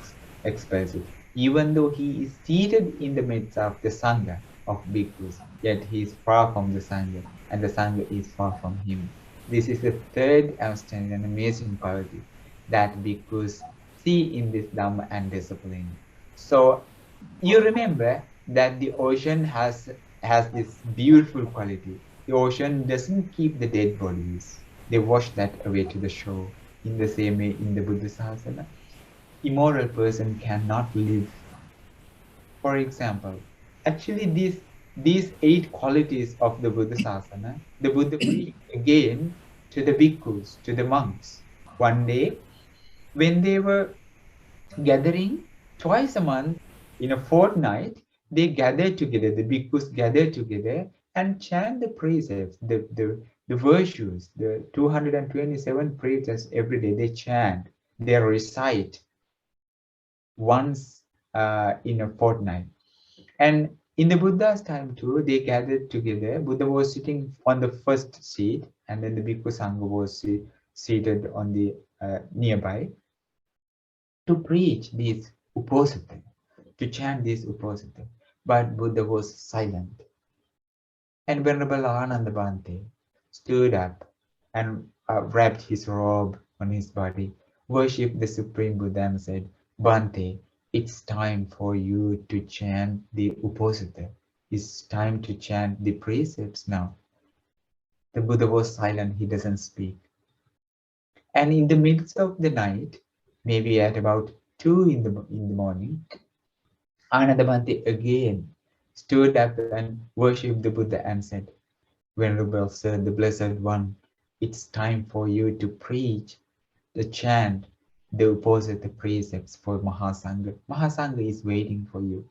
expels it. Even though he is seated in the midst of the Sangha of bhikkhus, yet he is far from the Sangha, and the Sangha is far from him. This is the third outstanding and amazing quality that bhikkhus see in this Dhamma and discipline. So you remember that the ocean has this beautiful quality. The ocean doesn't keep the dead bodies. They wash that away to the shore. In the same way, in the Buddha Sasana, immoral person cannot live. For example, actually these 8 qualities of the Buddha Sasana, the Buddha preached again to the bhikkhus, to the monks. One day, when they were gathering twice a month in a fortnight, they gathered together, the bhikkhus gathered together and chant the precepts, the virtues, the 227 precepts every day. They chant, they recite once in a fortnight. And in the Buddha's time too, they gathered together. Buddha was sitting on the first seat, and then the bhikkhu sangha was seated on the nearby to preach these uposatha, to chant these uposatha. But Buddha was silent. And Venerable Ananda Bhante stood up and wrapped his robe on his body, worshipped the Supreme Buddha and said, Bhante, it's time for you to chant the uposatha. It's time to chant the precepts now. The Buddha was silent, he doesn't speak. And in the midst of the night, maybe at about 2 in the morning, Ananda Bhante again stood up and worshipped the Buddha and said, Venerable Sir, the Blessed One, it's time for you to preach, the chant, the opposite precepts for Mahasangha. Mahasangha is waiting for you.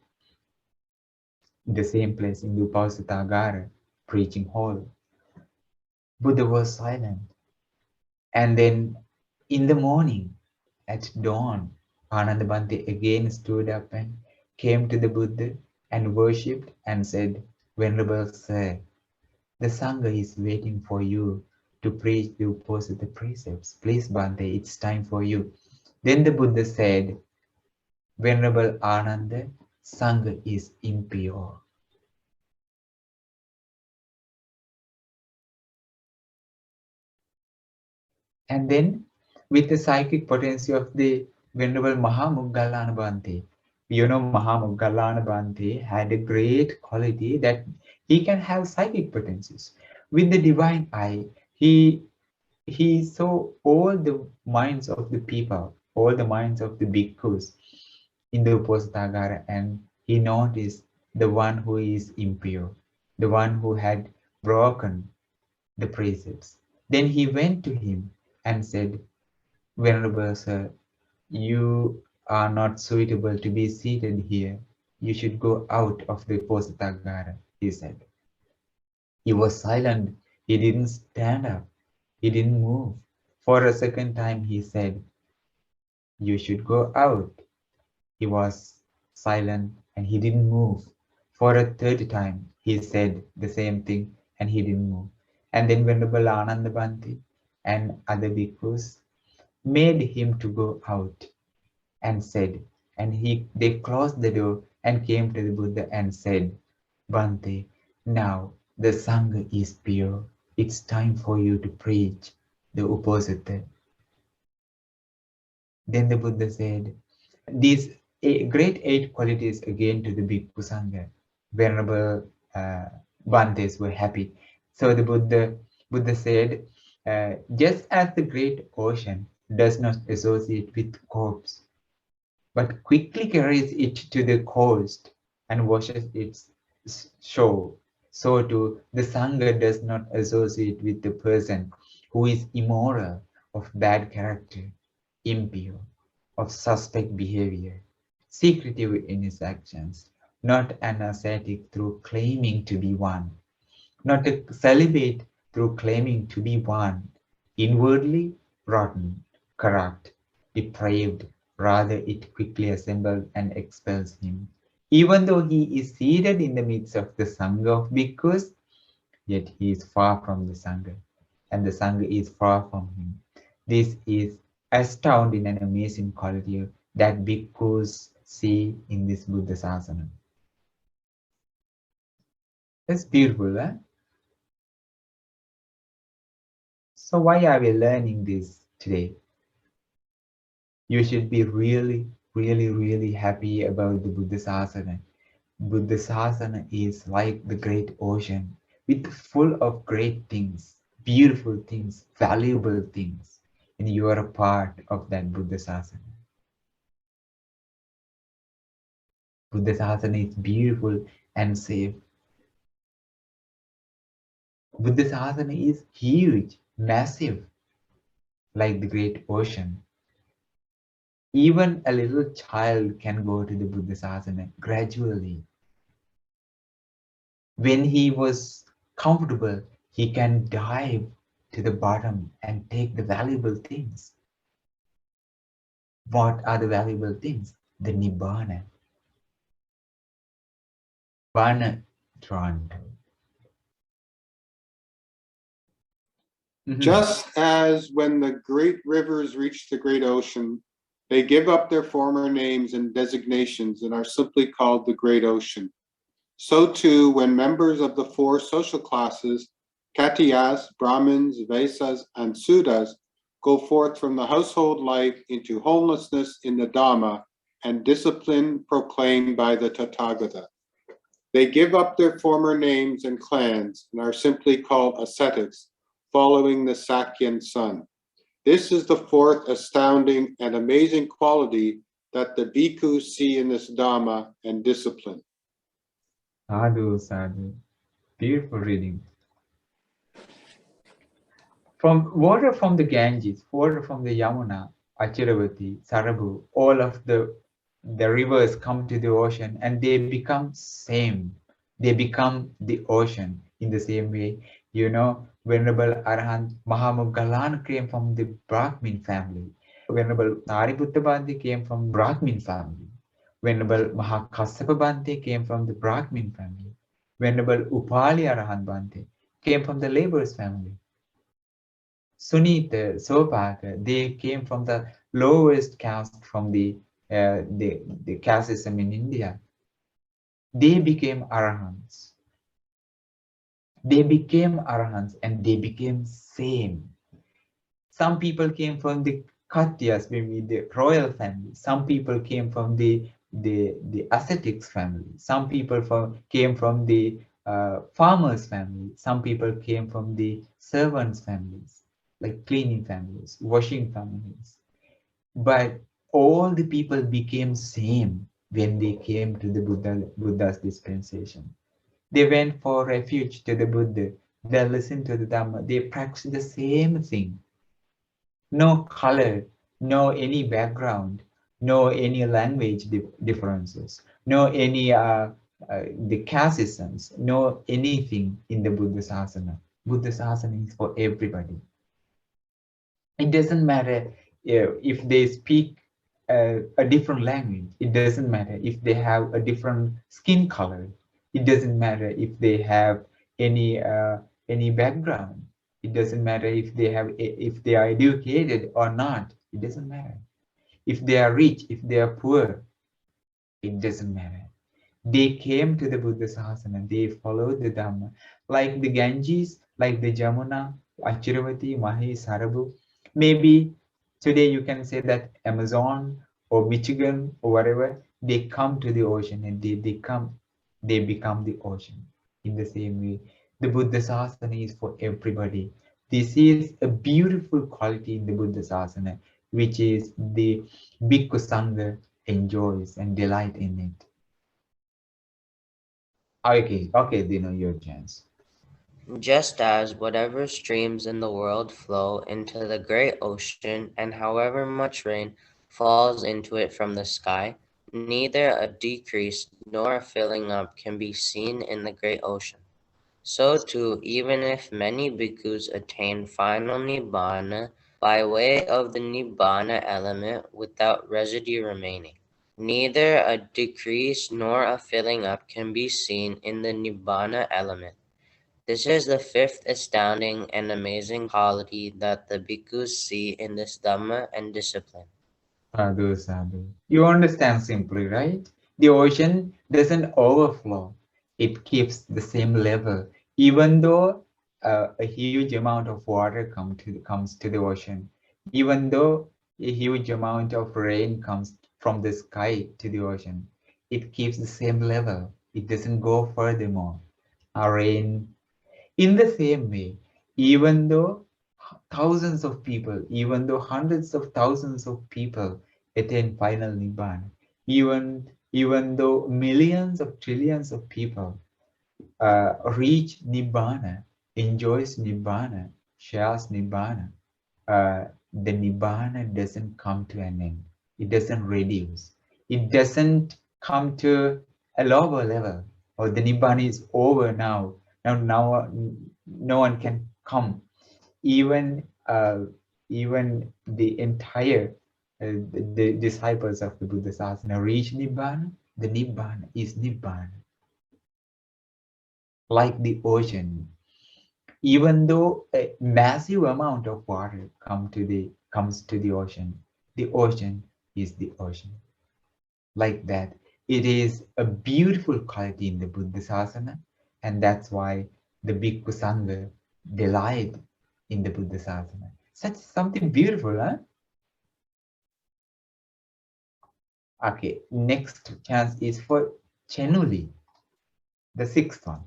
In the same place in the Upasatagara, preaching hall. Buddha was silent. And then in the morning, at dawn, Ananda Bhante again stood up and came to the Buddha and worshipped and said, Venerable Sir, the Sangha is waiting for you to preach the opposite precepts. Please, Bhante, it's time for you. Then the Buddha said, Venerable Ananda, Sangha is impure. And then, with the psychic potency of the Venerable Mahamoggallana Bhante, you know Mahamoggallana Bhante had a great quality that he can have psychic potencies. With the divine eye, he saw all the minds of the people, all the minds of the bhikkhus in the Uposatagara, and he noticed the one who is impure, the one who had broken the precepts. Then he went to him and said, Venerable Sir, you are not suitable to be seated here. You should go out of the Uposatagara, he said. He was silent. He didn't stand up. He didn't move. For a second time, he said, you should go out. He was silent and he didn't move. For a third time, he said the same thing and he didn't move. And then Venerable Ananda Bhante and other bhikkhus made him to go out and said, and they closed the door and came to the Buddha and said, Bhante, now the Sangha is pure. It's time for you to preach the Uposatha. Then the Buddha said, these great 8 qualities again to the Bhikkhu Sangha. Venerable Bhantes were happy. So the Buddha said, just as the great ocean does not associate with corpse, but quickly carries it to the coast and washes its shore, so too the Sangha does not associate with the person who is immoral, of bad character, impure, of suspect behavior, secretive in his actions, not an ascetic through claiming to be one, not a celibate through claiming to be one, inwardly rotten, corrupt, depraved, rather it quickly assembles and expels him. Even though he is seated in the midst of the Sangha of bhikkhus, yet he is far from the Sangha, and the Sangha is far from him. This is astounding and amazing quality that bhikkhus see in this Buddha Sasana. That's beautiful, huh? So why are we learning this today? You should be really, really, really happy about the Buddha Sasana. Buddha Sasana is like the great ocean, with full of great things, beautiful things, valuable things, and you are a part of that Buddha Sasana. Buddha Sasana is beautiful and safe. Buddha Sasana is huge, massive, like the great ocean. Even a little child can go to the Buddha Sasana gradually. When he was comfortable, he can dive to the bottom and take the valuable things. What are the valuable things? The Nibbana. Nibbana Trond. Just as when the great rivers reach the great ocean, they give up their former names and designations and are simply called the great ocean. So too, when members of the 4 social classes, Katiyas, Brahmins, Vaisas, and Sudras, go forth from the household life into homelessness in the Dhamma and discipline proclaimed by the Tathagata. They give up their former names and clans and are simply called ascetics, following the Sakyan sun. This is the 4th astounding and amazing quality that the bhikkhus see in this Dhamma and discipline. Sadhu, sadhu. Beautiful reading. From water from the Ganges, water from the Yamuna, Achiravati, Sarabu, all of the rivers come to the ocean and they become same. They become the ocean in the same way. You know, Venerable Arahant Mahamoggallana came from the Brahmin family. Venerable Sariputta Bhante came from Brahmin family. Venerable Mahakassapa Bhante came from the Brahmin family. Venerable Upali Arahant Bhante came from the laborers family. Sunita, Sopaka, they came from the lowest caste from the caste system in India. They became arahants. They became arahants and they became same. Some people came from the Katyas, maybe the royal family. Some people came from the ascetics family. Some people came from the farmers family. Some people came from the servants families, like cleaning families, washing families. But all the people became same when they came to the Buddha's dispensation. They went for refuge to the Buddha. They listened to the Dhamma. They practiced the same thing. No color, no any background, no any language differences, no any the caste systems, no anything in the Buddha Sasana. Buddha Sasana is for everybody. It doesn't matter if they speak a different language. It doesn't matter if they have a different skin color. It doesn't matter if they have any any background. It doesn't matter if they are educated or not. It doesn't matter. If they are rich, if they are poor, it doesn't matter. They came to the Buddha Sasana, they followed the Dhamma. Like the Ganges, like the Jamuna, Achiravati, Mahi, Sarabu. Maybe today you can say that Amazon or Michigan or whatever, they come to the ocean and they become the ocean. In the same way, the Buddha Sasana is for everybody. This is a beautiful quality in the Buddha Sasana, which is the Bhikkhu Sangha enjoys and delight in it. Okay, Dino, your chance. Just as whatever streams in the world flow into the great ocean, and however much rain falls into it from the sky, neither a decrease nor a filling up can be seen in the great ocean. So too, even if many bhikkhus attain final nibbana by way of the nibbana element without residue remaining, neither a decrease nor a filling up can be seen in the nibbana element. This is the fifth astounding and amazing quality that the bhikkhus see in this Dhamma and discipline. Sadhu, sadhu. You understand simply, right? The ocean doesn't overflow. It keeps the same level. Even though a huge amount of water comes to the ocean, even though a huge amount of rain comes from the sky to the ocean, it keeps the same level. It doesn't go furthermore. Rain, in the same way, even though thousands of people, even though hundreds of thousands of people attain final Nibbana, even though millions of trillions of people reach Nibbana, enjoys Nibbana, shares Nibbana, the Nibbana doesn't come to an end. It doesn't reduce. It doesn't come to a lower level. Or the Nibbana is over now. Now no one can come. Even the entire the disciples of the Buddha Sasana reach Nibbana. The Nibbana is Nibbana. Like the ocean, even though a massive amount of water comes to the ocean is the ocean. Like that, it is a beautiful quality in the Buddha Sasana, and that's why the Bhikkhu Sangha delight in the Buddha Sasana. Such something beautiful, huh? Okay, next chance is for Chenuli, the sixth one.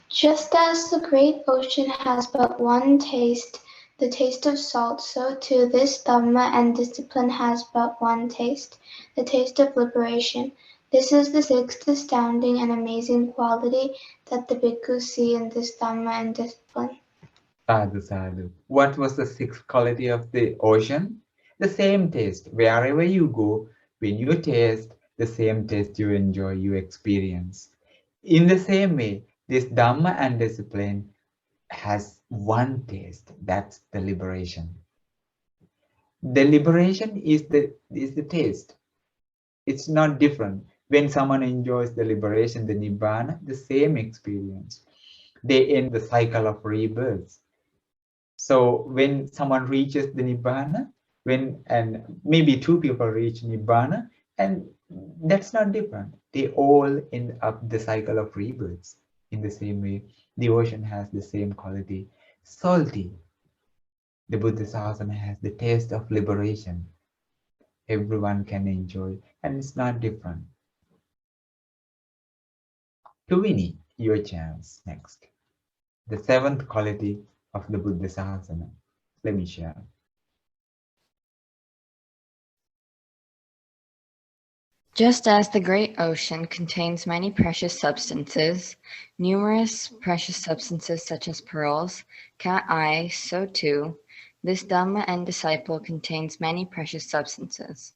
Just as the great ocean has but one taste, the taste of salt, so too this Dhamma and discipline has but one taste, the taste of liberation. This is the sixth astounding and amazing quality that the bhikkhus see in this Dhamma and discipline. Sadhu, sadhu. What was the sixth quality of the ocean? The same taste. Wherever you go, when you taste, the same taste you enjoy, you experience. In the same way, this Dhamma and discipline has one taste. That's the liberation. The liberation is the taste. It's not different. When someone enjoys the liberation, the Nibbana, the same experience. They end the cycle of rebirths. So when someone reaches the Nibbana, and maybe two people reach Nibbana, and that's not different. They all end up the cycle of rebirths. In the same way, the ocean has the same quality. Salty. The Buddha Sasana has the taste of liberation. Everyone can enjoy, and it's not different. Tuvini, your chance next. The seventh quality of the Buddha Sasana. Let me share. Just as the great ocean contains many precious substances, numerous precious substances such as pearls, cat eye, so too, this Dhamma and disciple contains many precious substances.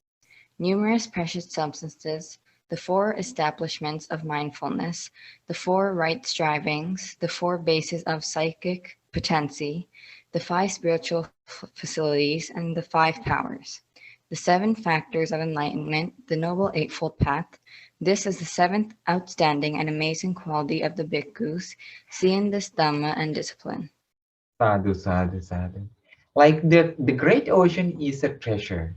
Numerous precious substances, the four establishments of mindfulness, the four right strivings, the four bases of psychic potency, the five spiritual facilities, and the five powers. The seven factors of enlightenment, the Noble Eightfold Path, This is the seventh outstanding and amazing quality of the bhikkhus, seeing this Dhamma and discipline. Sadhu, sadhu, sadhu. Like the great ocean is a treasure,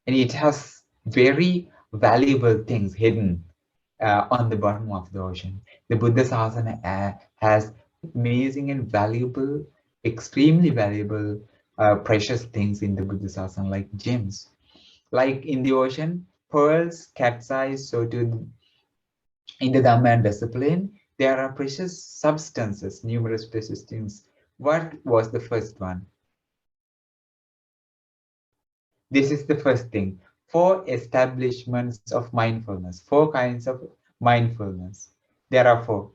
and it has very valuable things hidden on the bottom of the ocean. The Buddha Sasana has amazing and valuable, extremely valuable, precious things in the Buddha Sasana, like gems. Like in the ocean, pearls, cat's eyes, so too in the Dhamma and discipline, there are precious substances, numerous precious things. What was the first one? This is the first thing. 4 establishments of mindfulness, 4 kinds of mindfulness. There are 4.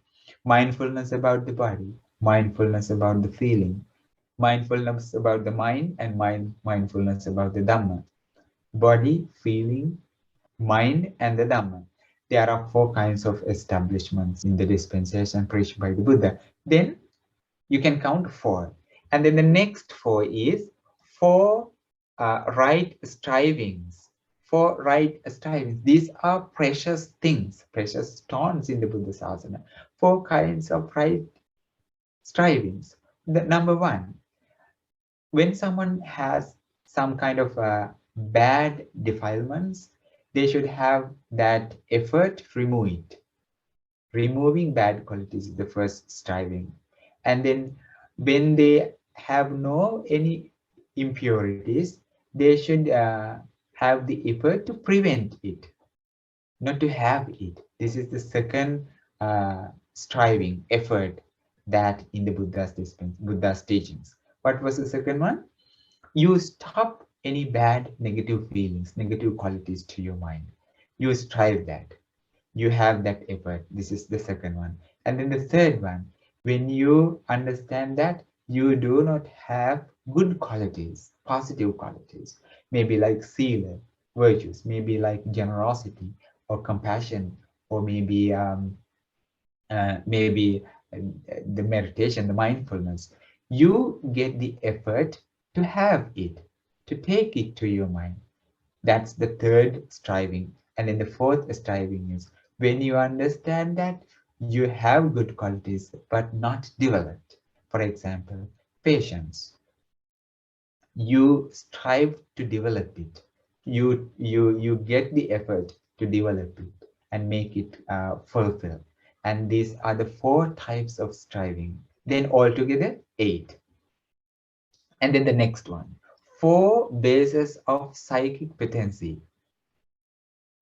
Mindfulness about the body, mindfulness about the feeling, mindfulness about the mind, and mindfulness about the Dhamma. Body, feeling, mind, and the Dhamma. There are 4 kinds of establishments in the dispensation preached by the Buddha. Then you can count 4. And then the next 4 is 4 right strivings. 4 right strivings. These are precious things, precious stones in the Buddha Sasana. 4 kinds of right strivings. The number 1, when someone has some kind of bad defilements, they should have that effort to remove it. Removing bad qualities is the first striving. And then when they have any impurities, they should have the effort to prevent it, not to have it. This is the second striving effort that in the Buddha's teachings. What was the second one? You stop any bad negative feelings, negative qualities to your mind. You strive that. You have that effort. This is the second one. And then the third one, when you understand that you do not have good qualities, positive qualities, maybe like sila, virtues, maybe like generosity or compassion, or maybe the meditation, the mindfulness, you get the effort to have it, to take it to your mind. That's the third striving. And then the fourth striving is when you understand that you have good qualities but not developed. For example, patience. You strive to develop it. You get the effort to develop it and make it fulfill. And these are the 4 types of striving. Then altogether 8. And then the next one, 4 bases of psychic potency.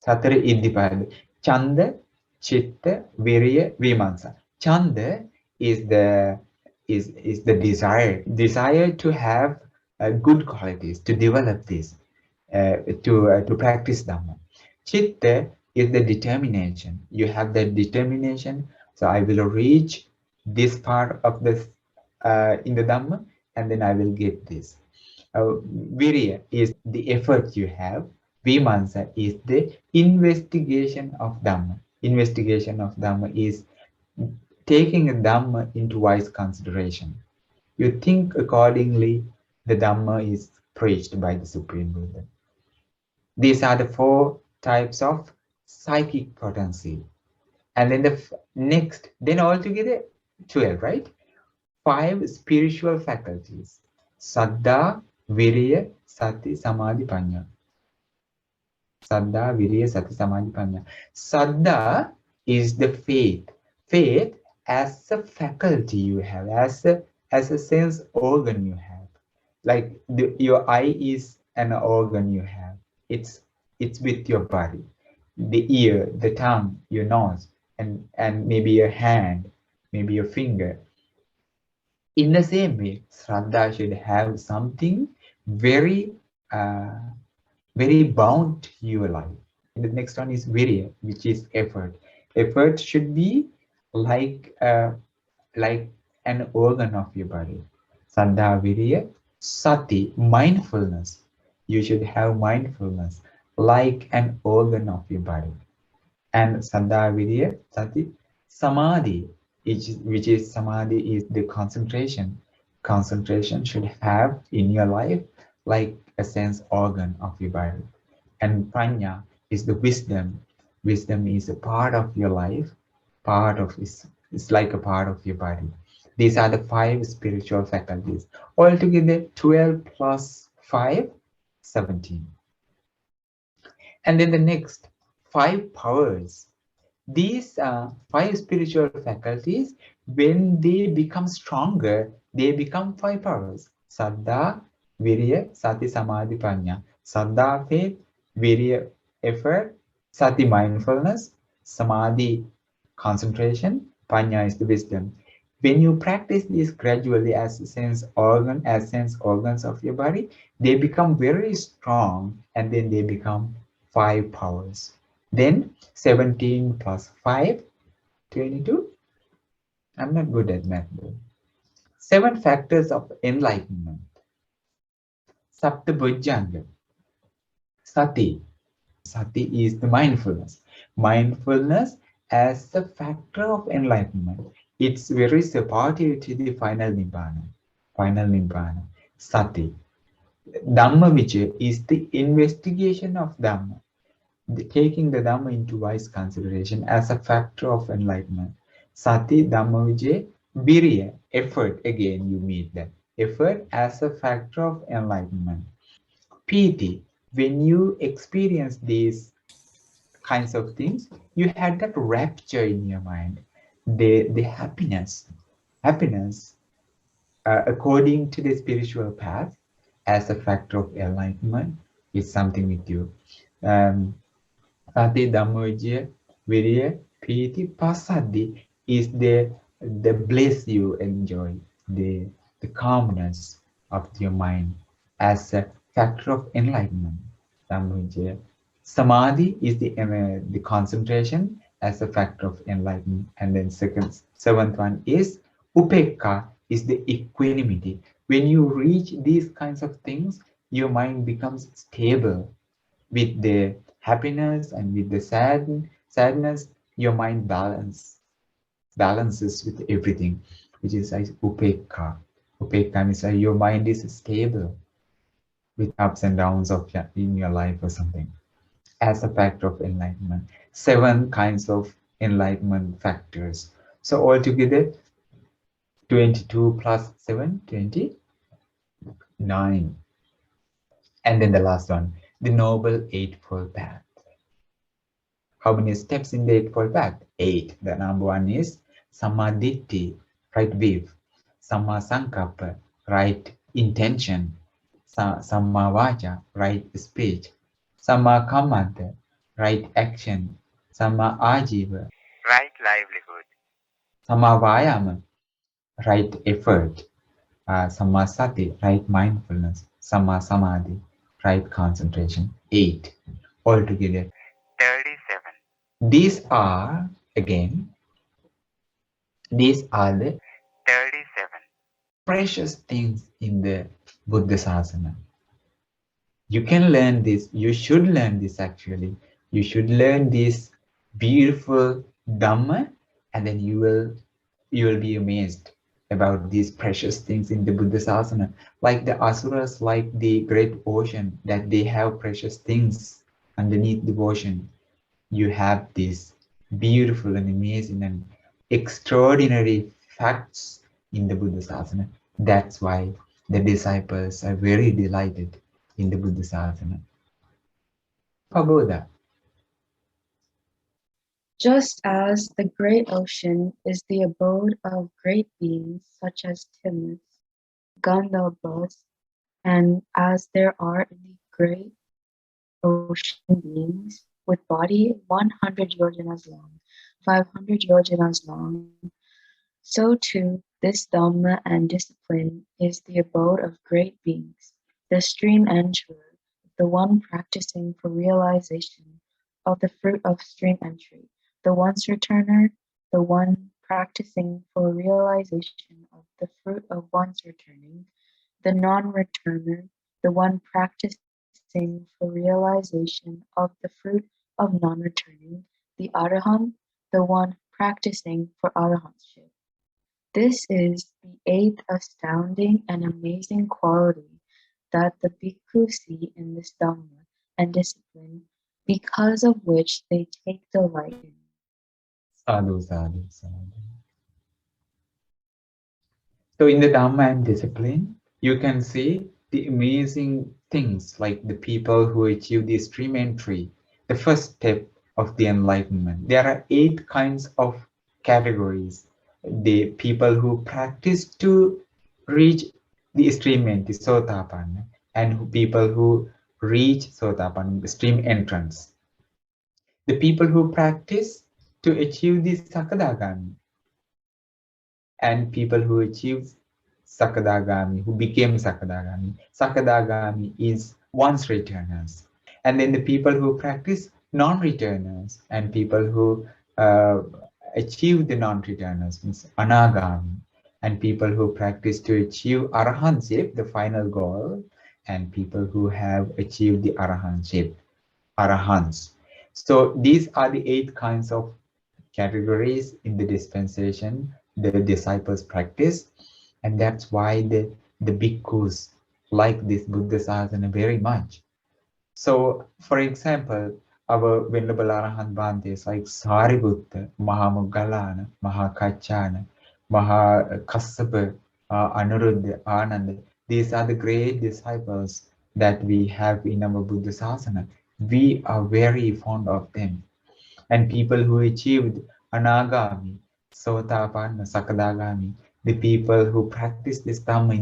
Satara Iddhipada. Chanda, Chitta, Virya, Vimansa. Chanda is the desire to have good qualities, to develop this, to practice Dhamma. Chitta is the determination. You have that determination. So I will reach this part of this in the Dhamma, and then I will get this. Virya is the effort you have. Vimansa is the investigation of Dhamma. Investigation of Dhamma is taking a Dhamma into wise consideration. You think accordingly, the Dhamma is preached by the Supreme Buddha. These are the 4 types of psychic potency. And then the next, then altogether 12, right? 5 spiritual faculties. Saddha, Virya, Sati, Samadhi, Panya. Saddha, Virya, Sati, Samadhi, Panya. Saddha is the faith. Faith as a faculty you have, as a sense organ you have. Like your eye is an organ you have. It's with your body. The ear, the tongue, your nose, and maybe your hand, maybe your finger. In the same way, Shraddha should have something very bound to your life. And the next one is Virya, which is effort. Effort should be like an organ of your body. Saddha, Virya, Sati, mindfulness. You should have mindfulness like an organ of your body. And Saddha, Virya, Sati, Samadhi, which is Samadhi is the concentration. Concentration should have in your life like a sense organ of your body. And Panya is the wisdom. Wisdom is a part of your life, it's like a part of your body. These are the 5 spiritual faculties. Altogether, 12 plus 5, 17. And then the next, 5 powers. These 5 spiritual faculties, when they become stronger, they become 5 powers. Saddha, Virya, Sati, Samadhi, Prajna. Saddha, faith; Virya, effort; Sati, mindfulness; Samadhi, concentration; Prajna is the wisdom. When you practice this gradually as sense organs of your body, they become very strong, and then they become 5 powers. Then 17 plus 5, 22. I'm not good at math though. 7 factors of enlightenment. Sapta Bhujanga. Sati. Sati is the mindfulness. Mindfulness as a factor of enlightenment. It's very supportive to the final Nibbana. Final Nibbana. Sati. Dhamma Vicaya is the investigation of Dhamma. Taking the Dhamma into wise consideration as a factor of enlightenment. Sati, Dhamma Vicaya, Virya, effort, again you meet that. Effort as a factor of enlightenment. Piti, when you experience these kinds of things, you had that rapture in your mind, the happiness, according to the spiritual path, as a factor of enlightenment, is something with you. Sati, Dhamma Vicaya, Virya, Piti, Pasadi is the bliss you enjoy, the calmness of your mind as a factor of enlightenment. Dhamma Vicaya. Samadhi is the concentration as a factor of enlightenment. And then seventh one is Upekka, is the equanimity. When you reach these kinds of things, your mind becomes stable. With the happiness and with the sadness, your mind balances with everything, which is like Upekka. Upekka means your mind is stable with ups and downs in your life or something, as a factor of enlightenment. 7 kinds of enlightenment factors. So altogether, 22 plus 7, 29. And then the last one, the Noble Eightfold Path. How many steps in the Eightfold Path? 8. The number 1 is Sammaditthi, right view. Samma Sankappa, right intention. Samma Vaca, right speech. Samma Kammanta, right action. Samma Ajiva, right livelihood. Samma Vayama, right effort. Samma Sati, right mindfulness. Samma Samadhi, right concentration. 8. Altogether, 37. These are, again, the 37 precious things in the Buddha Sasana. You can learn this, you should learn this actually. You should learn this beautiful Dhamma, and then you will be amazed about these precious things in the Buddha Sasana. Like the Asuras, like the great ocean, that they have precious things underneath the ocean. You have these beautiful and amazing and extraordinary facts in the Buddha Sasana. That's why the disciples are very delighted in the Buddha Sasana. Pagoda. Just as the great ocean is the abode of great beings such as Timas, Gandalbos, and as there are in the great ocean beings with body 100 yojanas long, 500 yojanas long, so too this Dhamma and discipline is the abode of great beings, the stream enterer, the one practicing for realization of the fruit of stream entry, the once returner, the one practicing for realization of the fruit of once returning, the non-returner, the one practicing for realization of the fruit of non-returning, the Arahant, the one practicing for Arahantship. This is the 8th astounding and amazing quality that the bhikkhu see in this Dhamma and discipline because of which they take delight in. Sadhu, sadhu, sadhu. So in the Dhamma and discipline, you can see the amazing things like the people who achieve the stream entry, the first step of the enlightenment. There are 8 kinds of categories. The people who practice to reach the stream entry, Sotapanna, and people who reach Sotapanna, the stream entrance. The people who practice to achieve the Sakadagami, and people who achieve Sakadagami, who became Sakadagami. Sakadagami is once returners. And then the people who practice non-returners and people who achieve the non-returners, means Anagami, and people who practice to achieve Arahantship, the final goal, and people who have achieved the Arahantship, Arahants. So these are the 8 kinds of categories in the dispensation the disciples practice, and that's why the bhikkhus like this Buddha Sasana very much. So, for example, our Venerable Arahant Bhantes like Sariputta, Mahamoggalana, Mahakachana, Mahakassapa, Anuruddha, Ananda. These are the great disciples that we have in our Buddha Sasana. We are very fond of them. And people who achieved Anagami, Sotapanna, Sakadagami, the people who practice this Dhamma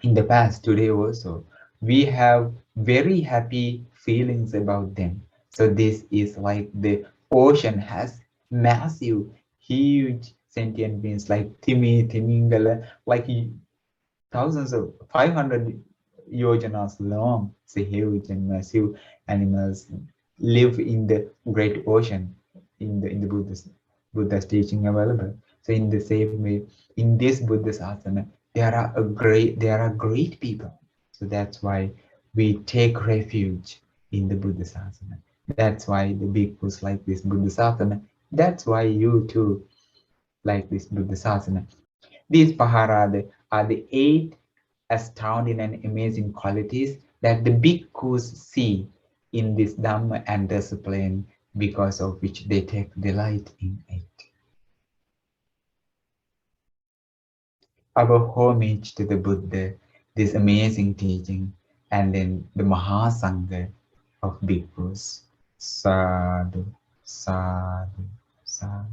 in the past, today also, we have very happy feelings about them. So this is like the ocean has massive, huge sentient beings like Timi, Timingala, like thousands of 500 yojanas long, say huge and massive animals live in the great ocean in the Buddha's teaching available. So in the same way, in this Buddha Sasana, there are great people. So that's why we take refuge in the Buddha Sasana. That's why the bhikkhus like this Buddha Sasana. That's why you too like this Buddha Sasana. These Paharada are the 8 astounding and amazing qualities that the bhikkhus see in this Dhamma and discipline, because of which they take delight in it. Our homage to the Buddha, this amazing teaching, and then the Mahasangha of bhikkhus. Sadhu, sadhu, sadhu.